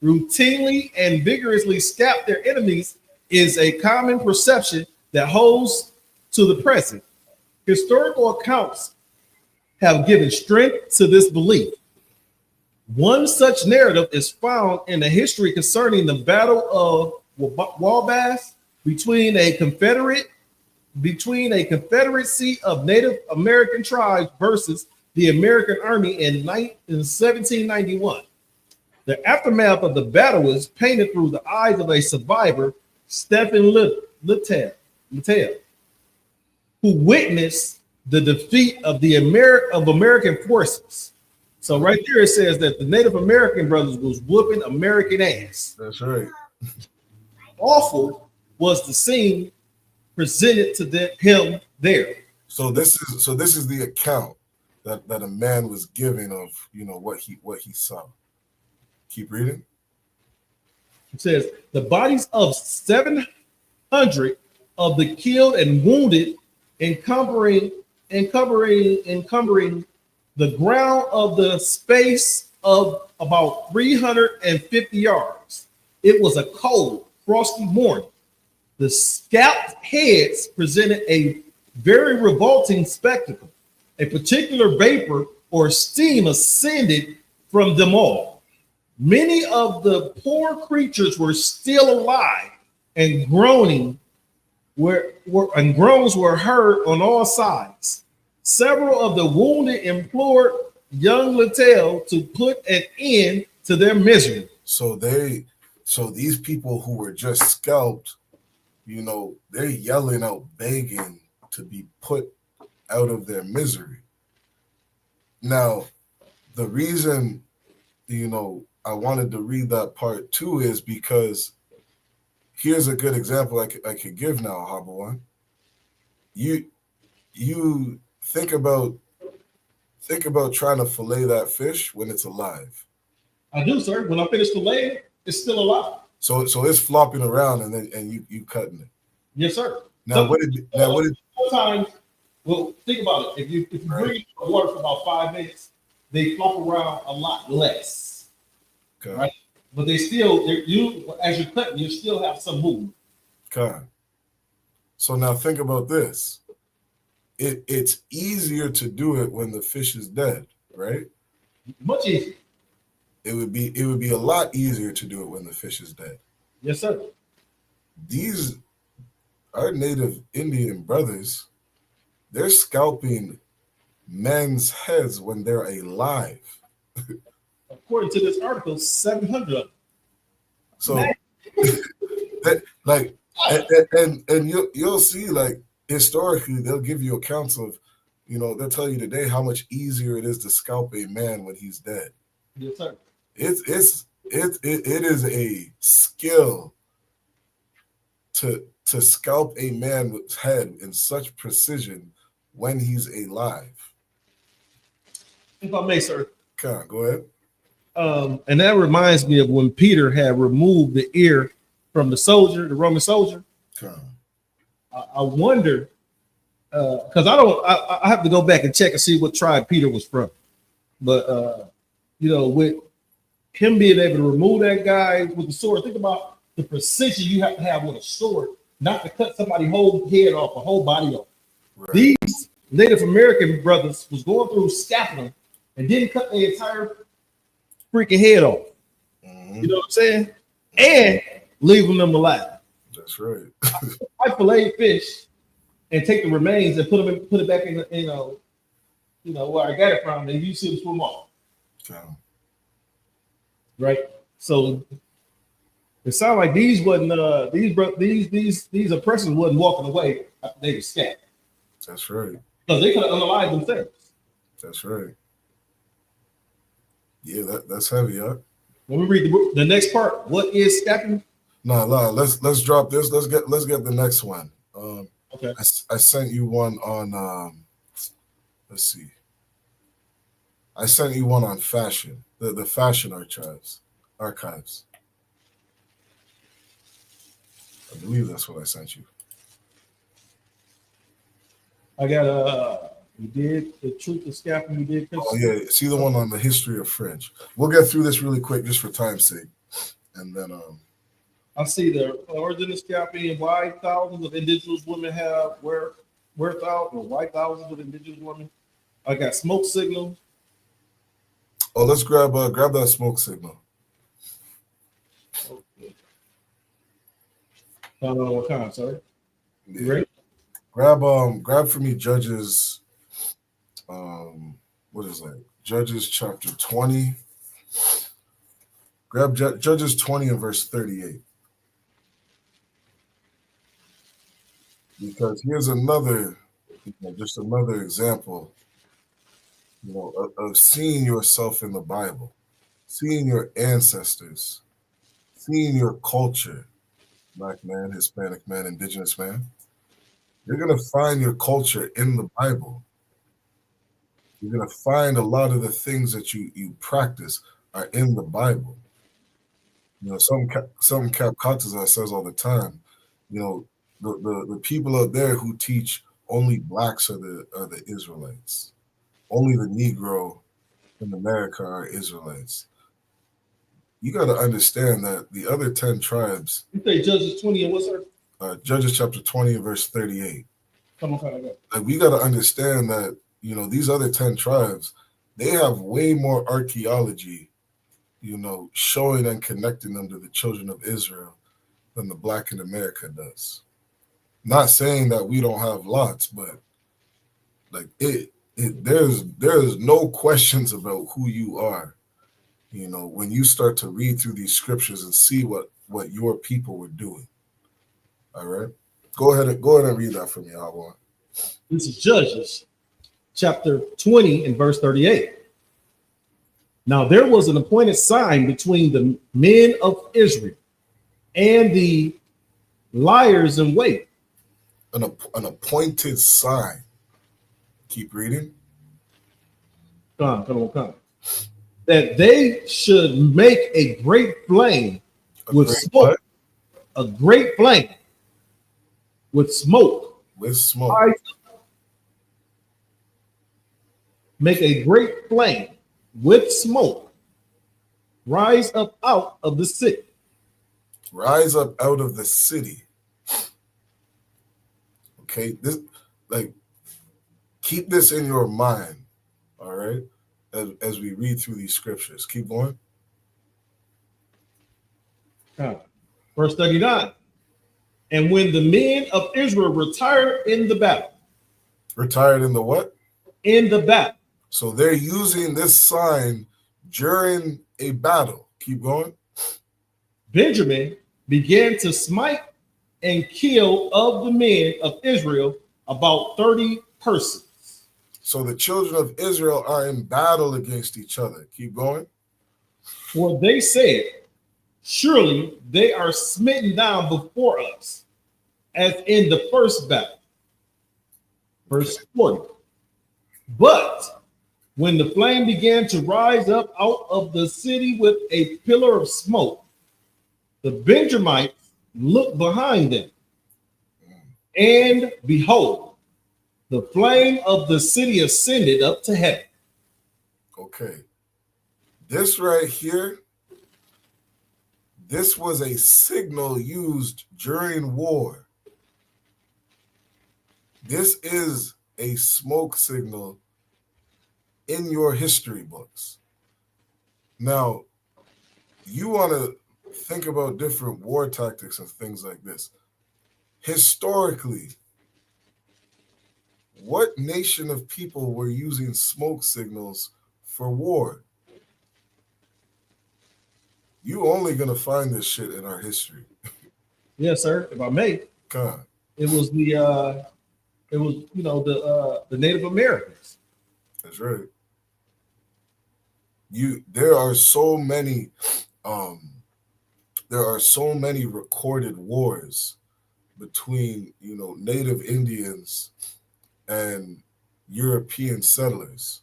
routinely and vigorously scalp their enemies is a common perception that holds to the present. Historical accounts have given strength to this belief. One such narrative is found in the history concerning the Battle of Wabash between a confederacy of Native American tribes versus the American Army in 1791. The aftermath of the battle is painted through the eyes of a survivor, Stephen Littell, who witnessed the defeat of the American forces. So right there it says that the Native American brothers was whooping American ass. That's right. Awful was the scene presented to him there. So this is the account that a man was giving of what he saw. Keep reading. It says the bodies of 700 of the killed and wounded encumbering the ground of the space of about 350 yards. It was a cold, frosty morning. The scalped heads presented a very revolting spectacle. A particular vapor or steam ascended from them all. Many of the poor creatures were still alive, and groans were heard on all sides. Several of the wounded implored young Littell to put an end to their misery. So these people who were just scalped, they're yelling out, begging to be put out of their misery. Now, the reason, I wanted to read that part too is because here's a good example I could give now, Habawan. You think about trying to fillet that fish when it's alive. I do, sir. When I finish filleting, it's still alive. So it's flopping around and you cutting it. Yes, sir. Sometimes, well, think about it. If you bring water for about 5 minutes, they flop around a lot less. Okay. Right? But as you're cutting, you still have some movement. Okay. So now think about this. It's easier to do it when the fish is dead, right? Much easier. It would be a lot easier to do it when the fish is dead. Yes, sir. Our native Indian brothers, they're scalping men's heads when they're alive. According to this article, 700 of them. So, you'll see, like, historically, they'll give you accounts of, they'll tell you today how much easier it is to scalp a man when he's dead. Yes, sir. It is a skill to scalp a man's head in such precision when he's alive. If I may, sir. Okay, go ahead. And that reminds me of when Peter had removed the ear from the Roman soldier. Okay. I wonder, because I have to go back and check and see what tribe Peter was from. But, with him being able to remove that guy with the sword, think about the precision you have to have with a sword, not to cut somebody's whole head off, a whole body off. Right. These Native American brothers was going through scalping and didn't cut the entire freaking head off. Mm-hmm. You know what I'm saying? And leaving them alive. That's right. I fillet fish and take the remains and put it back in the, where I got it from, and you see them swim off. Okay. Right. So it sounds like these oppressors wasn't walking away after they were scattered. That's right. Because they could have unalived themselves. That's right. Yeah, that's heavy, huh? Let me read the next part. What is scalping? No, let's drop this. Let's get the next one. Okay. I sent you one on let's see. I sent you one on fashion, the fashion archives. I believe that's what I sent you. I got You did the truth of scaffolding. You did. Oh yeah, see the one on the history of fringe. We'll get through this really quick just for time's sake, and then I see the origin of scaffolding and why thousands of indigenous women have where thousands or why thousands of indigenous women. I got smoke signals. Oh, let's grab that smoke signal. Okay. What kind, sorry? Yeah. Ready? Grab for me Judges. What is that? Judges chapter 20. Grab Judges 20 and verse 38. Because here's another, just another example, of seeing yourself in the Bible, seeing your ancestors, seeing your culture, Black man, Hispanic man, indigenous man. You're going to find your culture in the Bible. You're going to find a lot of the things that you practice are in the Bible. Some Cap Kataza says all the time, the people out there who teach only blacks are the Israelites. Only the Negro in America are Israelites. You got to understand that the other 10 tribes. You say Judges 20 and what's that? Judges chapter 20 and verse 38. Come on. Like, we got to understand that, these other 10 tribes, they have way more archaeology, showing and connecting them to the children of Israel than the Black in America does. Not saying that we don't have lots, but like there's no questions about who you are, when you start to read through these scriptures and see what your people were doing. All right, go ahead and read that for me, Alwan. This is Judges chapter 20 and verse 38. Now there was an appointed sign between the men of Israel and the liars in wait. An appointed sign. Keep reading. Come on. That they should make a great flame with smoke. What? A great flame with smoke. With smoke. Make a great flame with smoke. Rise up out of the city. Rise up out of the city. Okay, keep this in your mind, all right, as we read through these scriptures. Keep going. Verse 39. And when the men of Israel retired in the battle. Retired in the what? In the battle. So they're using this sign during a battle. Keep going. Benjamin began to smite and kill of the men of Israel about 30 persons. So the children of Israel are in battle against each other. Keep going. For they said, surely they are smitten down before us, as in the first battle. Verse 40. But when the flame began to rise up out of the city with a pillar of smoke, the Benjamites looked behind them, and behold, the flame of the city ascended up to heaven. Okay. This right here, this was a signal used during war. This is a smoke signal in your history books. Now, you want to think about different war tactics and things like this. Historically, what nation of people were using smoke signals for war? You only gonna find this shit in our history. Yes, sir. If I may, God. It was the Native Americans. That's right. There are so many recorded wars between Native Indians and European settlers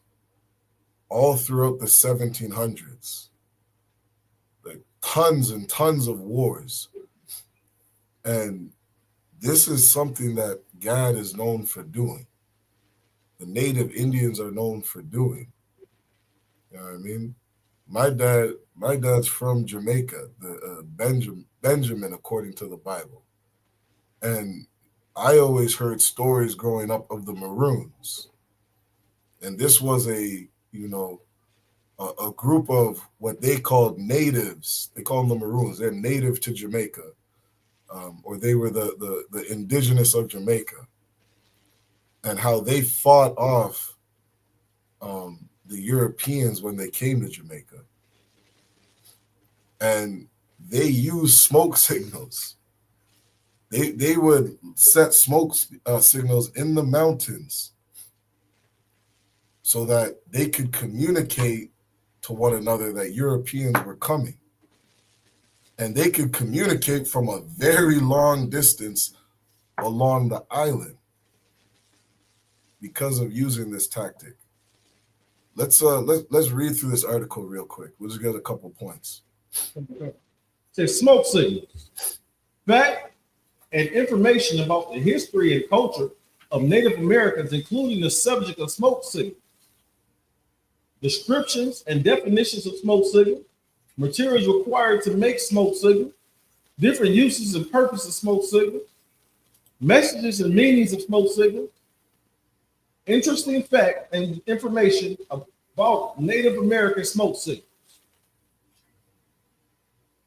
all throughout the 1700s. Like tons and tons of wars. And this is something that God is known for doing. the native Indians are known for doing. You know what I mean? My dad's from Jamaica, the Benjamin, according to the Bible. And I always heard stories growing up of the Maroons. And this was a group of what they called natives. They call them the Maroons. They're native to Jamaica, or they were the indigenous of Jamaica, and how they fought off the Europeans when they came to Jamaica. And they used smoke signals. They would set smoke signals in the mountains so that they could communicate to one another that Europeans were coming. And they could communicate from a very long distance along the island because of using this tactic. Let's read through this article real quick. We'll just get a couple points. It says smoke signals. Fact and information about the history and culture of Native Americans, including the subject of smoke signals. Descriptions and definitions of smoke signal, materials required to make smoke signal, different uses and purposes of smoke signal, messages and meanings of smoke signal, interesting fact and information about Native American smoke signals.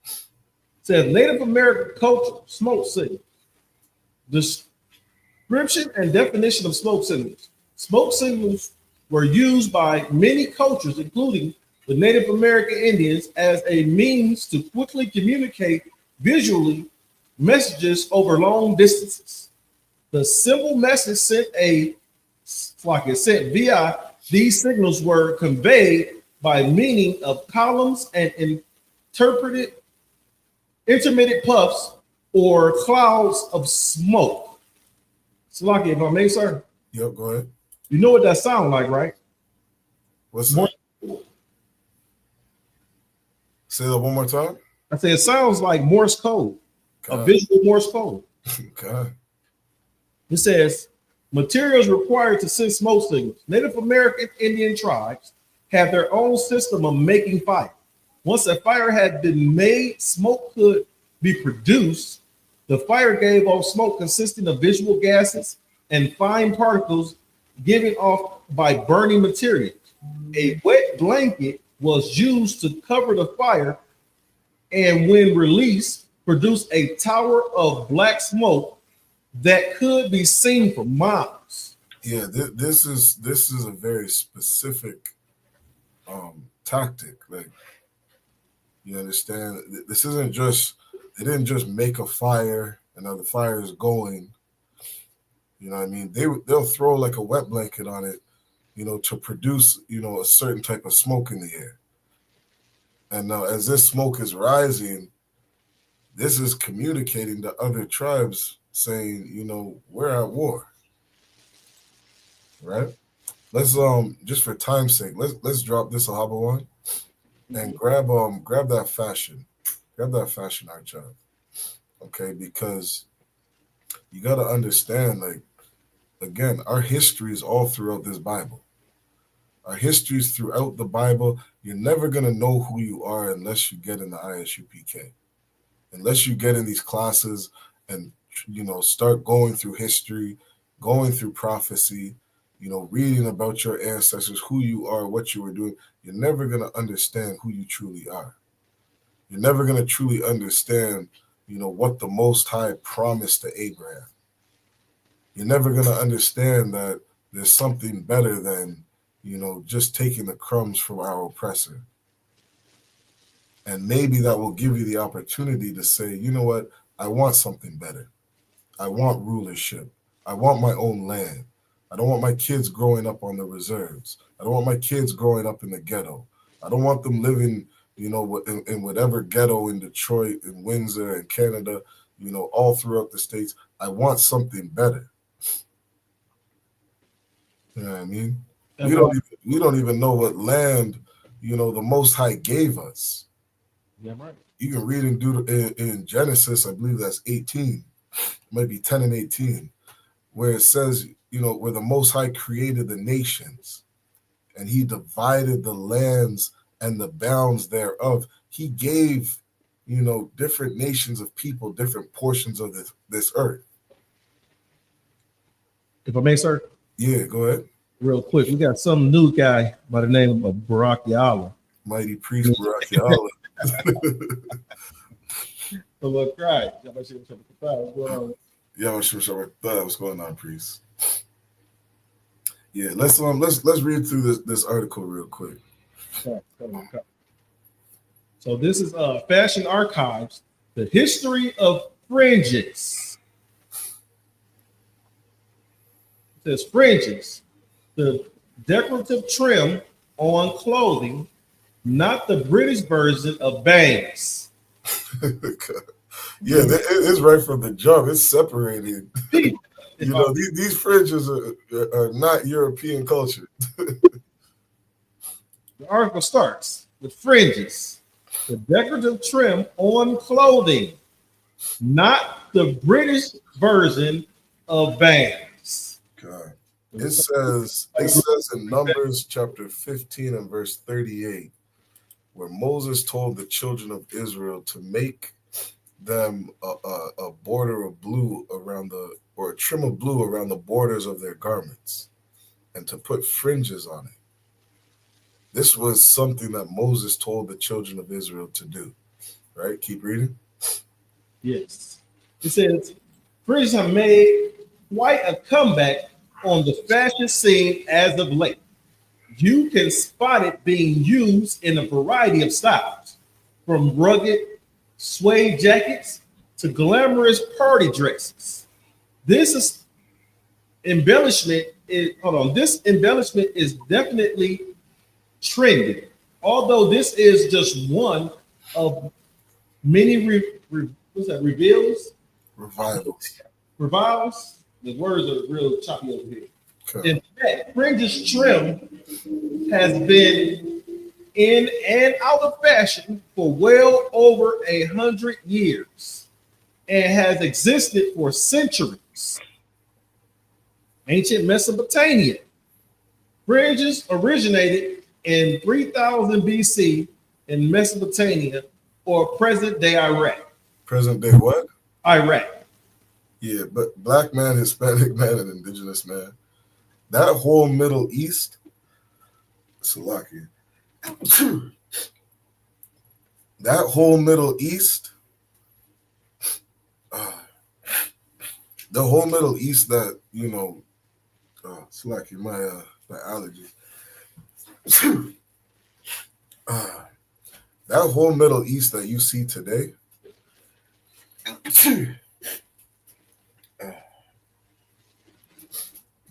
It says Native American culture, smoke signals. Description and definition of smoke signals. Smoke signals were used by many cultures, including the Native American Indians, as a means to quickly communicate visually messages over long distances. The simple message sent via these signals were conveyed by meaning of columns and intermittent puffs or clouds of smoke. Salaki, if I may, sir. Yep, go ahead. You know what that sounds like, right? What's that? Say that one more time. I say it sounds like Morse code, a visual Morse code. Okay. It says materials required to send smoke signals. Native American Indian tribes have their own system of making fire. Once a fire had been made, smoke could be produced. The fire gave off smoke consisting of visual gases and fine particles given off by burning materials. A wet blanket was used to cover the fire, and when released, produced a tower of black smoke that could be seen for miles. Yeah, this is a very specific tactic. Like, you understand, this isn't just, they didn't just make a fire and now the fire is going. You know what I mean? They'll throw like a wet blanket on it, to produce, a certain type of smoke in the air. And now as this smoke is rising, this is communicating to other tribes saying, we're at war. Right? Let's just for time's sake, let's drop this Ahaba one and grab that fashion. Grab that fashion archive. Okay, because you gotta understand, like, again, our history is all throughout this Bible. Our history is throughout the Bible. You're never going to know who you are unless you get in the ISUPK. Unless you get in these classes and, start going through history, going through prophecy, reading about your ancestors, who you are, what you were doing. You're never going to understand who you truly are. You're never going to truly understand, what the Most High promised to Abraham. You're never going to understand that there's something better than, just taking the crumbs from our oppressor. And maybe that will give you the opportunity to say, you know what? I want something better. I want rulership. I want my own land. I don't want my kids growing up on the reserves. I don't want my kids growing up in the ghetto. I don't want them living, in whatever ghetto in Detroit, in Windsor, in Canada, all throughout the States. I want something better. You know what I mean? We don't even know what land, the Most High gave us. Yeah, right. You can read in Genesis, I believe that's 18, maybe 10 and 18, where it says, where the Most High created the nations, and he divided the lands and the bounds thereof. He gave, different nations of people different portions of this earth. If I may, sir. Yeah, go ahead. Real quick, we got some new guy by the name of Barak Yala. Mighty priest Barak Yala. What's going on, priest? Yeah, let's read through this article real quick. So this is Fashion Archives, the history of fringes. It says fringes, the decorative trim on clothing, not the British version of bangs. Yeah, it's right from the jump. It's separated. These fringes are not European culture. The article starts with fringes, the decorative trim on clothing, not the British version of bangs. God. It says in Numbers chapter 15 and verse 38, where Moses told the children of Israel to make them a border of blue or a trim of blue around the borders of their garments, and to put fringes on it. This was something that Moses told the children of Israel to do. Right? Keep reading. Yes. It says, fringes have made quite a comeback on the fashion scene as of late. You can spot it being used in a variety of styles, from rugged suede jackets to glamorous party dresses. This embellishment is definitely trending. Although this is just one of many revivals. The words are real choppy over here. Okay. In fact, fringes trim has been in and out of fashion for well over 100 years and has existed for centuries. Ancient Mesopotamia. Fringes originated in 3000 BC in Mesopotamia, or present-day Iraq. Present-day what? Iraq. Yeah, but black man, Hispanic man, and indigenous man. That whole Middle East, Salakia. That whole Middle East, the whole Middle East that, Salakia, my allergy. That whole Middle East that you see today,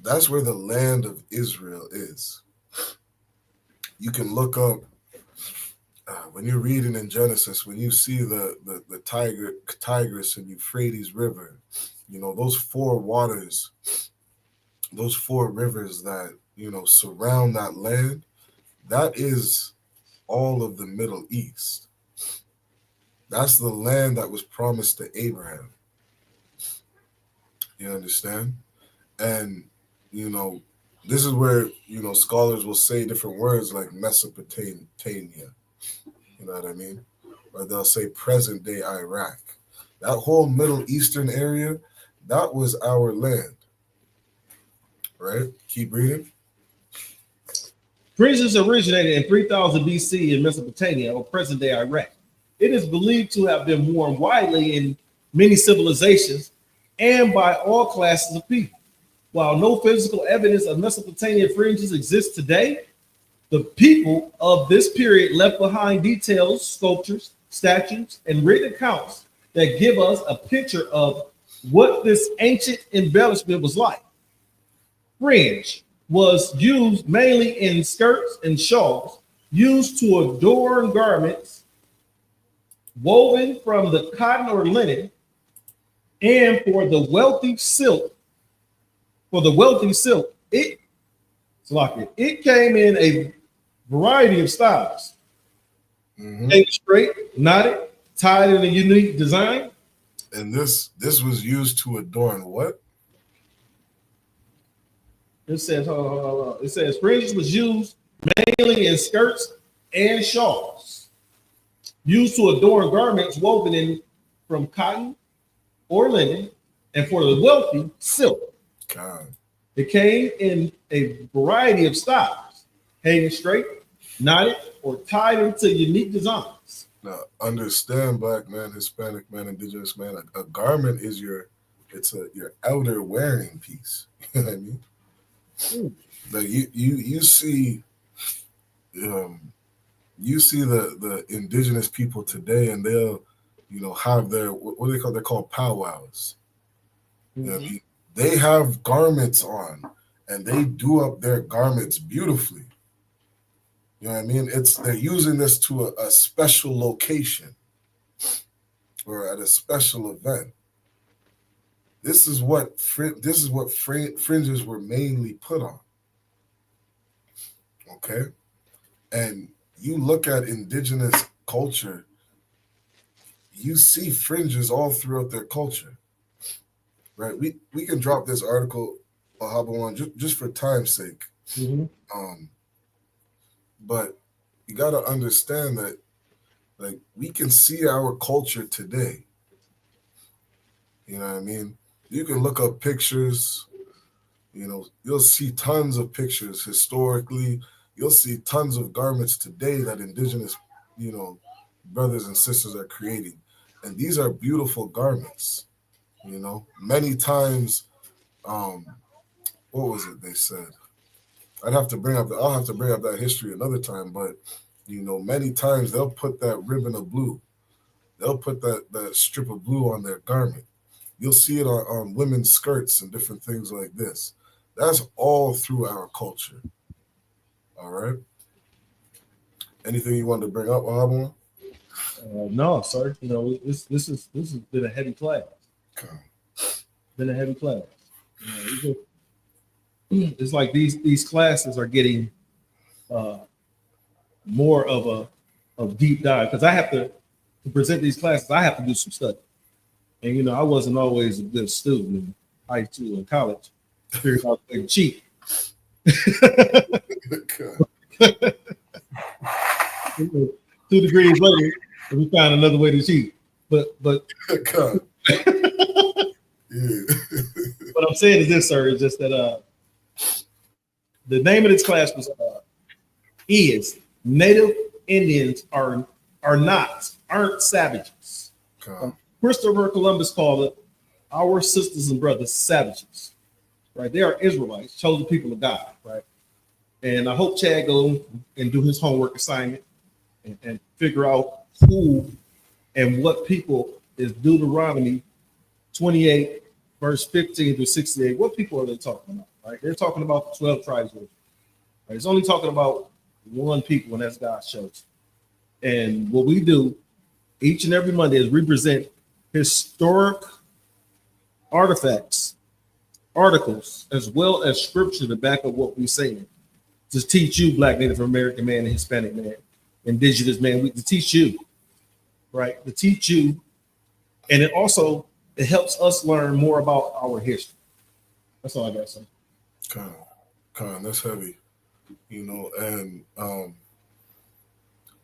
that's where the land of Israel is. You can look up, when you're reading in Genesis, when you see the Tigris and Euphrates River, those four waters, those four rivers that, surround that land, that is all of the Middle East. That's the land that was promised to Abraham. You understand? And, this is where, scholars will say different words like Mesopotamia. You know what I mean? Or they'll say present day Iraq. That whole Middle Eastern area, that was our land. Right? Keep reading. Fringes originated in 3000 BC in Mesopotamia, or present day Iraq. It is believed to have been worn widely in many civilizations and by all classes of people. While no physical evidence of Mesopotamian fringes exists today, the people of this period left behind details, sculptures, statues, and written accounts that give us a picture of what this ancient embellishment was like. Fringe was used mainly in skirts and shawls, used to adorn garments woven from the cotton or linen, and for the wealthy silk. It came in a variety of styles. Straight, knotted, tied in a unique design. And this was used to adorn what? It says, it says fringes was used mainly in skirts and shawls, used to adorn garments woven in from cotton or linen, and for the wealthy, silk. God. It came in a variety of styles, hanging straight, knotted, or tied into unique designs. Now, understand, black man, Hispanic man, indigenous man, a garment is your outer wearing piece. You know what I mean? Like you see the indigenous people today, and they'll, have their what do they call? They're called powwows. You know what I mean? They have garments on, and they do up their garments beautifully. You know what I mean? They're using this to a special location or at a special event. This is what fringes were mainly put on. Okay, and you look at indigenous culture, you see fringes all throughout their culture, right? We can drop this article, Ahabawan, just for time's sake. But you got to understand that, like, we can see our culture today. You know what I mean? You can look up pictures. You'll see tons of pictures historically. You'll see tons of garments today that indigenous, brothers and sisters are creating. And these are beautiful garments. Many times, what was it they said? I'll have to bring up that history another time, but many times they'll put that ribbon of blue. They'll put that strip of blue on their garment. You'll see it on women's skirts and different things like this. That's all through our culture. All right. Anything you wanted to bring up, Ahabawan? No, sir. This has been a heavy class. Been a heavy class. It's like these classes are getting more of a deep dive, because I have to present these classes. I have to do some study, and I wasn't always a good student in high school and college. Figured out a way to cheat. 2 degrees later, we found another way to cheat. But what I'm saying is this, sir, is just that the name of this class is Native Indians aren't savages. Christopher Columbus called it our sisters and brothers savages. Right? They are Israelites, chosen people of God, right? And I hope Chad go and do his homework assignment and figure out who and what people is Deuteronomy 28, verse 15 through 68. What people are they talking about? Right? They're talking about the 12 tribes. Right? It's only talking about one people, and that's God's chosen. And what we do each and every Monday is we present historic artifacts, articles, as well as scripture to back up what we're saying, to teach you, Black, Native American man, and Hispanic man, indigenous man, to teach you, right? To teach you. And it helps us learn more about our history. That's all I got to say. Con, that's heavy, and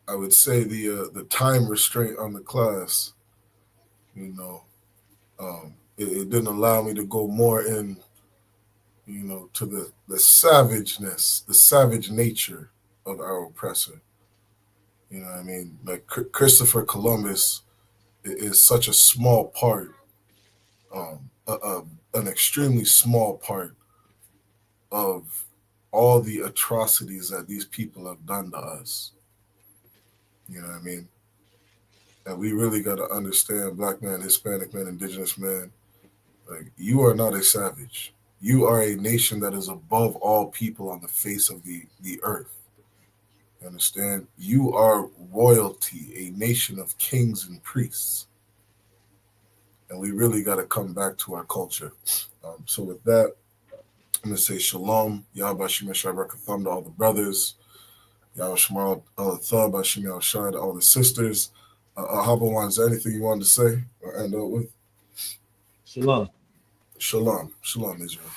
I would say the time restraint on the class, it didn't allow me to go more in, to the savageness, the savage nature of our oppressor. You know what I mean? Like Christopher Columbus is such a small part, an extremely small part of all the atrocities that these people have done to us. You know what I mean? And we really got to understand, Black man, Hispanic man, indigenous man, like, you are not a savage. You are a nation that is above all people on the face of the earth. You understand? You are royalty, a nation of kings and priests. And we really got to come back to our culture. So with that, I'm going to say shalom, Yahweh Shemar Shabbat to all the brothers, Yahweh Shemar Al-Thab, Shemar Al-Shai to all the sisters. Ahabawan, is there anything you wanted to say or end up with? Shalom. Shalom. Shalom, Israel.